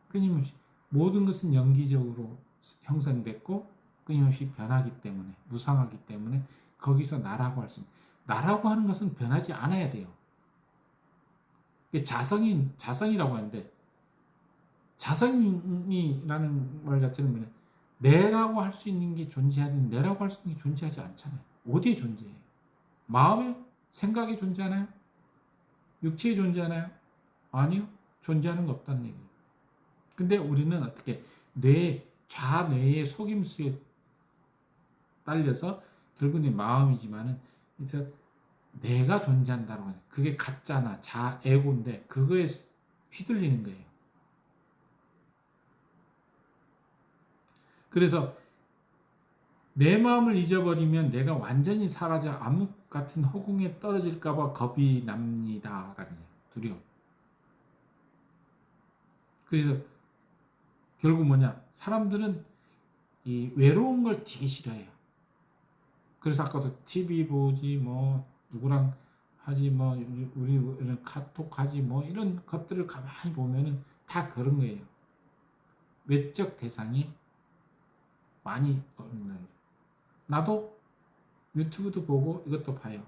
끊임없이 모든 것은 연기적으로 형성됐고 끊임없이 변하기 때문에 무상하기 때문에 거기서 나라고 할 수 있는 나라고 하는 것은 변하지 않아야 돼요. 자성이라고 하는데 자성이라는 말 자체는 뭐냐 내라고 할 수 있는 게 존재하는 내라고 할 수 있는 게 존재하지 않잖아요. 어디에 존재해요? 마음에 생각에 존재하나요? 육체에 존재하나요? 아니요. 존재하는 거 없다는 얘기예요. 근데 우리는 어떻게 좌뇌의 속임수에 딸려서 결국은 마음이지만은 이제 내가 존재한다고 하는 그게 가짜나 에고인데 그거에 휘둘리는 거예요. 그래서 내 마음을 잊어버리면 내가 완전히 사라져 암흑 같은 허공에 떨어질까봐 겁이 납니다라는 두려움. 그래서 결국 뭐냐? 사람들은 이 외로운 걸 되게 싫어해요. 그래서 아까도 TV 보지 뭐 누구랑 하지 뭐 우리 이런 카톡 하지 뭐 이런 것들을 가만히 보면은 다 그런 거예요. 외적 대상이 많이 없는 거예요. 나도 유튜브도 보고 이것도 봐요.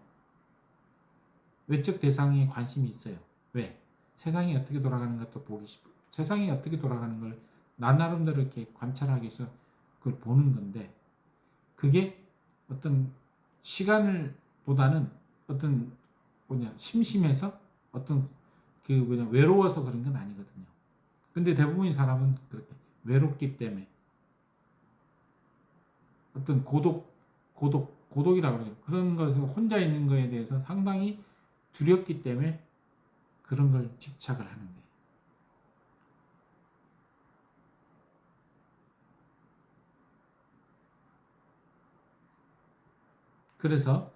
외적 대상에 관심이 있어요. 왜? 세상이 어떻게 돌아가는 것도 보기 싶고 세상이 어떻게 돌아가는 걸 나 나름대로 이렇게 관찰하기 위해서 그걸 보는 건데 그게 어떤 시간을 보다는 어떤 심심해서 어떤 외로워서 그런 건 아니거든요. 근데 대부분의 사람은 그렇게 외롭기 때문에 어떤 고독이라고 그러죠. 그런 것을 혼자 있는 거에 대해서 상당히 두렵기 때문에 그런 걸 집착을 하는 거예요. 그래서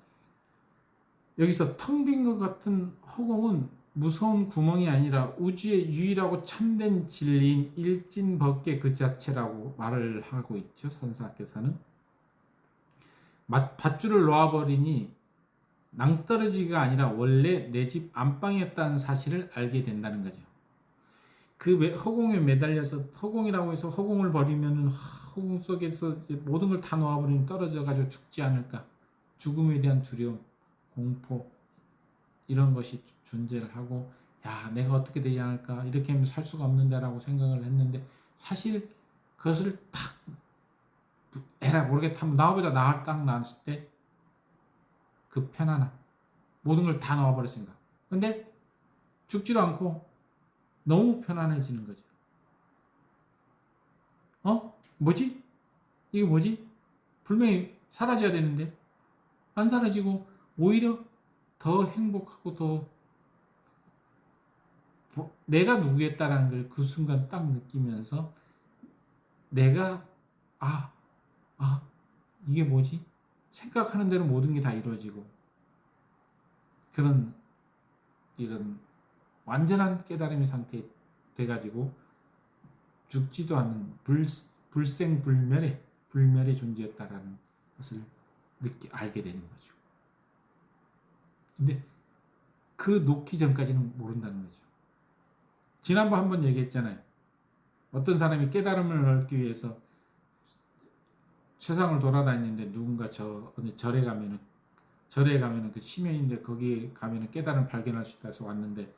여기서 텅 빈 것 같은 허공은 무서운 구멍이 아니라 우주의 유일하고 참된 진리인 일진법계 그 자체라고 말을 하고 있죠. 선사께서는. 밧줄을 놓아버리니 낭떠러지가 아니라 원래 내 집 안방이었다는 사실을 알게 된다는 거죠. 그 허공에 매달려서 허공이라고 해서 허공을 버리면 허공 속에서 모든 걸 다 놓아버리면 떨어져 가지고 죽지 않을까. 죽음에 대한 두려움, 공포 이런 것이 존재를 하고 야 내가 어떻게 되지 않을까 이렇게 하면 살 수가 없는데라고 생각을 했는데 사실 그것을 탁 에라 모르겠다 한번 나와보자 딱 나왔을 때 그 편안함 모든 걸 다 나와버렸습니다. 근데 죽지도 않고 너무 편안해지는 거죠. 뭐지? 이게 뭐지? 분명히 사라져야 되는데 안 사라지고 오히려 더 행복하고 더 내가 누구였다라는 걸 그 순간 딱 느끼면서 내가 아, 이게 뭐지? 생각하는 대로 모든 게 다 이루어지고 그런 이런 완전한 깨달음의 상태 돼가지고 죽지도 않는 불멸의 존재였다라는 것을 알게 되는 거죠. 근데 그 놓기 전까지는 모른다는 거죠. 지난번 한번 얘기했잖아요. 어떤 사람이 깨달음을 얻기 위해서 세상을 돌아다니는데 누군가 어느 절에 가면은 그 심연인데 거기에 가면은 깨달음 발견할 수 있다 해서 왔는데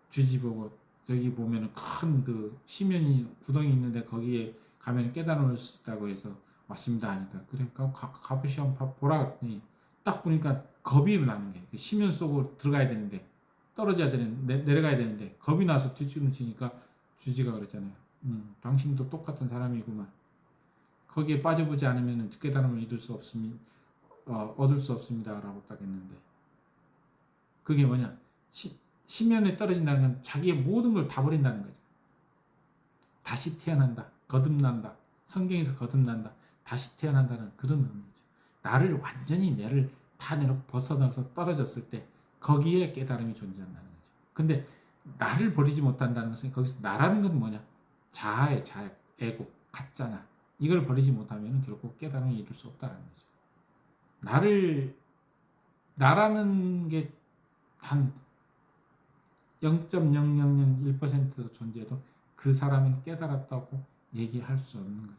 주지 보고 저기 보면은 큰 그 심연이 구덩이 있는데 거기에 가면 깨달음을 수 있다고 해서 왔습니다 하니까 그래 가보시오 한번 보라 했더니 딱 보니까 겁이 나는 게 심연 속으로 들어가야 되는데 떨어져야 되는데 내려가야 되는데 겁이 나서 뒤죽음치니까 주지가 그랬잖아요. 당신도 똑같은 사람이구만. 거기에 빠져보지 않으면 깨달음을 얻을 수 없습니다라고 딱 했는데 그게 뭐냐? 심연에 떨어진다는 건 자기의 모든 걸 다 버린다는 거죠. 다시 태어난다, 거듭난다, 성경에서 거듭난다, 다시 태어난다는 그런 의미죠. 내를 다 내놓고 벗어나서 떨어졌을 때 거기에 깨달음이 존재한다는 거죠. 근데 나를 버리지 못한다는 것은 거기서 나라는 건 뭐냐? 자아, 에고, 가짜나 이걸 버리지 못하면 결국 깨달음을 이룰 수 없다는 거죠. 나라는 게 단 0.0001%도 존재해도 그 사람은 깨달았다고 얘기할 수 없는 거죠.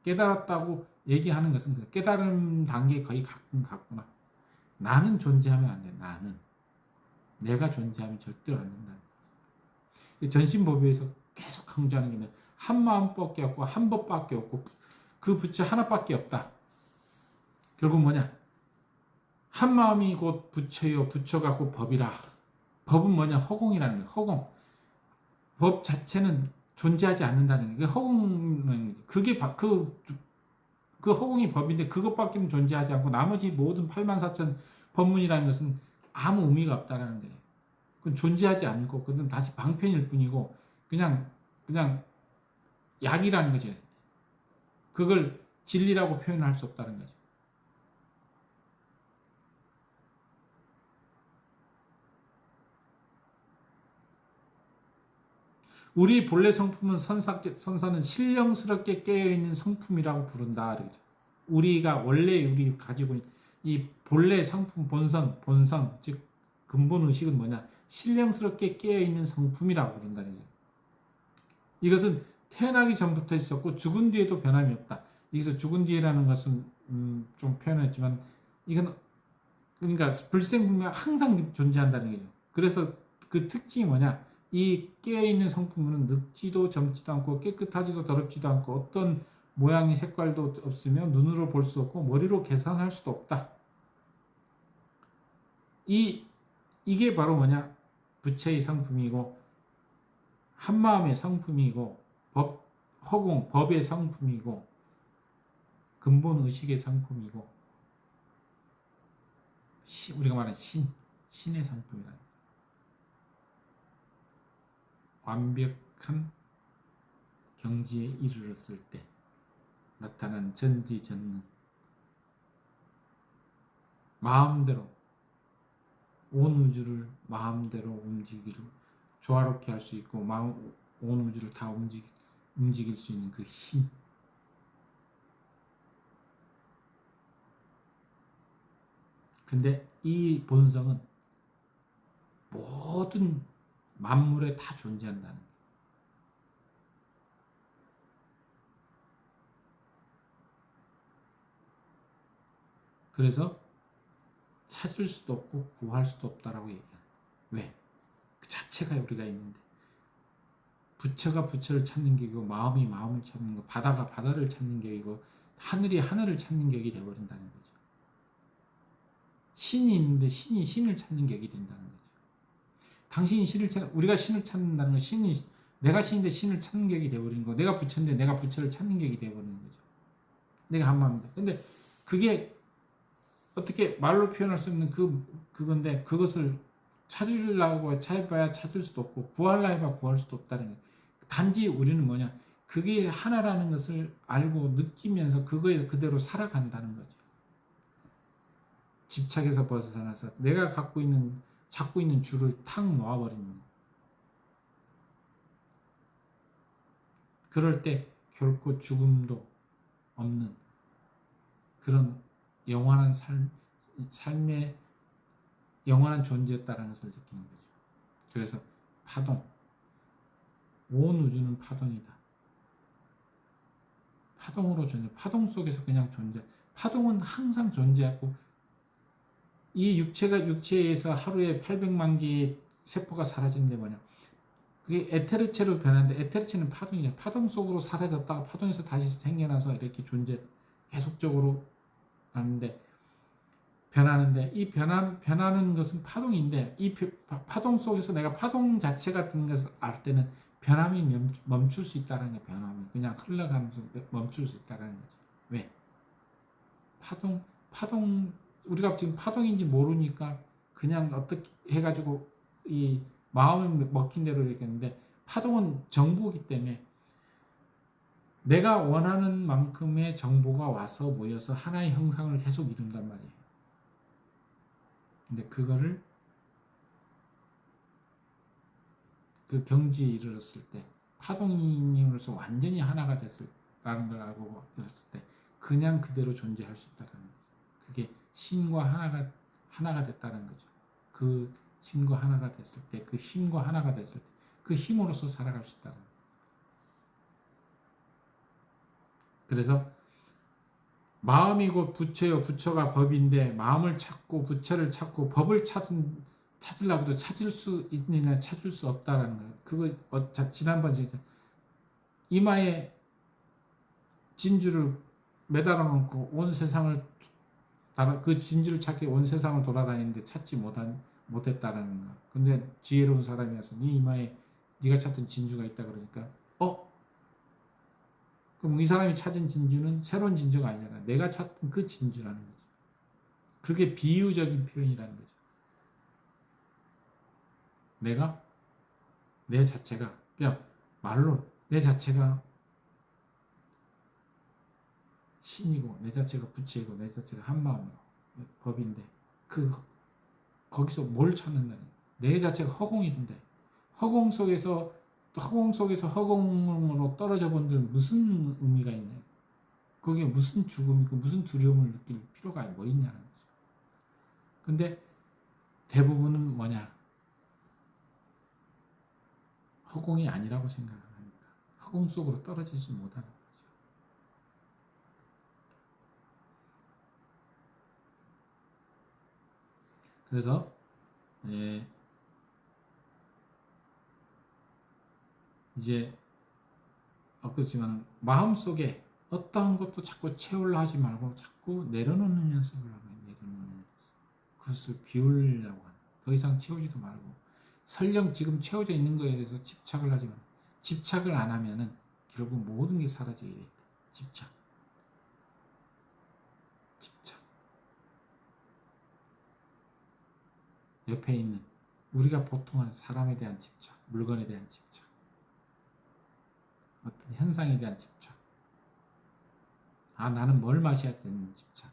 깨달았다고 얘기하는 것은 깨달음 단계에 거의 같구나. 나는 존재하면 안 돼. 내가 존재하면 절대로 안 된다. 전신법에서 계속 강조하는 게 한 마음밖에 없고 한 법밖에 없고 그 부처 하나밖에 없다. 결국 뭐냐? 한 마음이 곧 부처요, 부처가 곧 법이라. 법은 뭐냐? 허공이라는 거예요. 허공. 법 자체는 존재하지 않는다는 게 허공은 그게 그 허공이 법인데 그것밖에는 존재하지 않고 나머지 모든 84,000 법문이라는 것은 아무 의미가 없다라는 거예요. 그건 존재하지 않고 그건 다시 방편일 뿐이고 그냥 약이라는 거죠. 그걸 진리라고 표현할 수 없다는 거죠. 우리 본래 성품은 선사는 신령스럽게 깨어있는 성품이라고 부른다. 우리가 가지고 있는 이 본래 성품, 본성, 즉 근본 의식은 뭐냐? 신령스럽게 깨어있는 성품이라고 부른다는 거예요. 이것은 태어나기 전부터 있었고 죽은 뒤에도 변함이 없다. 여기서 죽은 뒤에라는 것은 좀 표현했지만 이건 그러니까 불생불명 항상 존재한다는 거죠. 그래서 그 특징이 뭐냐? 이 깨어있는 성품은 늙지도 젊지도 않고 깨끗하지도 더럽지도 않고 어떤 모양의 색깔도 없으며 눈으로 볼 수 없고 머리로 계산할 수도 없다. 이게 바로 뭐냐? 부처의 성품이고 한마음의 성품이고 허공, 법의 성품이고 근본 의식의 성품이고 우리가 말하는 신의 성품이다. 완벽한 경지에 이르렀을 때 나타난 전지전능 마음대로 온 우주를 마음대로 조화롭게 할 수 있고 온 우주를 다 움직일 수 있는 그 힘. 근데 이 본성은 모든 만물에 다 존재한다는 거예요. 그래서 찾을 수도 없고 구할 수도 없다라고 얘기합니다. 왜? 그 자체가 우리가 있는데 부처가 부처를 찾는 격이고 마음이 마음을 찾는 거, 바다가 바다를 찾는 격이고 하늘이 하늘을 찾는 격이 되어버린다는 거죠. 신이 있는데 신이 신을 찾는 격이 된다는 거죠. 당신이 우리가 신을 찾는다는 건 내가 신인데 신을 찾는 격이 되어버리는 거, 내가 부처인데 내가 부처를 찾는 격이 되어버리는 거죠. 내가 한 마음인데. 근데 그게 어떻게 말로 표현할 수 없는 그건데 그것을 찾으려고 찾아봐야 찾을 수도 없고 구하려 해봐 구할 수도 없다는 거예요. 단지 우리는 뭐냐? 그게 하나라는 것을 알고 느끼면서 그거에 그대로 살아간다는 거죠. 집착에서 벗어나서 내가 잡고 있는 줄을 탁 놓아버리는 거예요. 그럴 때 결코 죽음도 없는 그런 영원한 삶의 영원한 존재였다라는 것을 느끼는 거죠. 그래서 파동, 온 우주는 파동이다. 파동으로 파동 속에서 그냥 파동은 항상 존재하고, 이 육체에서 하루에 800만 개의 세포가 사라지는데 뭐냐? 그게 에테르체로 변하는데, 에테르체는 파동이야. 파동 속으로 사라졌다가 파동에서 다시 생겨나서 이렇게 계속적으로 변하는데, 이 변하는 것은 파동인데, 이 파동 속에서 내가 파동 자체 같은 것을 알 때는 변함이 멈출 수 있다는 게, 변함이 그냥 흘러가면서 멈출 수 있다는 거죠. 왜? 파동 우리가 지금 파동인지 모르니까 그냥 어떻게 해가지고 이 마음을 먹힌 대로 이렇게 했는데, 파동은 정보이기 때문에 내가 원하는 만큼의 정보가 와서 모여서 하나의 형상을 계속 이룬단 말이에요. 근데 그거를 그 경지에 이르렀을 때, 파동인으로서 완전히 하나가 됐을라는 걸 알고 있을 때 그냥 그대로 존재할 수 있다는 거죠. 그게 신과 하나가 됐다는 거죠. 그 신과 하나가 됐을 때, 그 힘과 하나가 됐을 때, 그 힘으로서 살아갈 수 있다는 거죠. 그래서 마음이고 부처요, 부처가 법인데, 마음을 찾고 부처를 찾고 법을 찾으려고도 찾을 수 있느냐 찾을 수 없다라는 거예요. 그거 지난번 제가 이마에 진주를 매달아 놓고 온 세상을 그 진주를 찾기 온 세상을 돌아다니는데 찾지 못했다라는 거. 근데 지혜로운 사람이 와서 네 이마에 네가 찾던 진주가 있다 그러니까, 그럼 이 사람이 찾은 진주는 새로운 진주가 아니잖아. 내가 찾던 그 진주라는 거죠. 그게 비유적인 표현이라는 거죠. 내 자체가, 그냥 말로 내 자체가 신이고, 내 자체가 부처이고, 내 자체가 한마음이고 법인데, 거기서 뭘 찾는다는 거예요. 내 자체가 허공인데, 허공 속에서 허공으로 떨어져 본들 무슨 의미가 있나요? 거기에 무슨 죽음이고 무슨 두려움을 느낄 필요가 뭐 있냐는 거죠. 근데 대부분은 뭐냐? 허공이 아니라고 생각을 하니까 허공 속으로 떨어지지 못하는 거죠. 그래서 이제 그렇지만 마음속에 어떠한 것도 자꾸 채우려 하지 말고 자꾸 내려놓는 연습을 하면, 그것을 비우려고 하는, 더 이상 채우지도 말고, 설령 지금 채워져 있는 거에 대해서 집착을 하지 말고, 집착을 안 하면은 결국 모든 게 사라지게 돼. 집착. 옆에 있는 우리가 보통 하는 사람에 대한 집착, 물건에 대한 집착, 어떤 현상에 대한 집착, 나는 뭘 마셔야 되는 집착,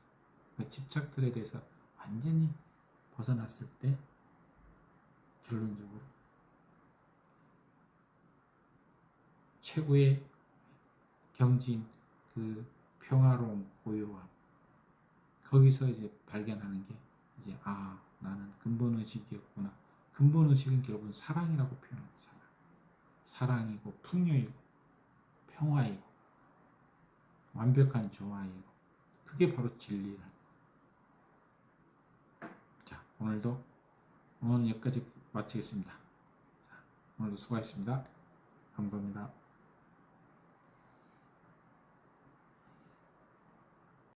그 집착들에 대해서 완전히 벗어났을 때 결론적으로 최고의 경지인 그 평화로움, 고요함, 거기서 이제 발견하는 게 이제 나는 근본의식이었구나. 근본의식은 결국은 사랑이라고 표현합니다. 사랑이고 풍요이고 평화이고 완벽한 조화이고, 그게 바로 진리라. 자, 오늘은 여기까지 마치겠습니다. 자, 오늘도 수고하셨습니다. 감사합니다.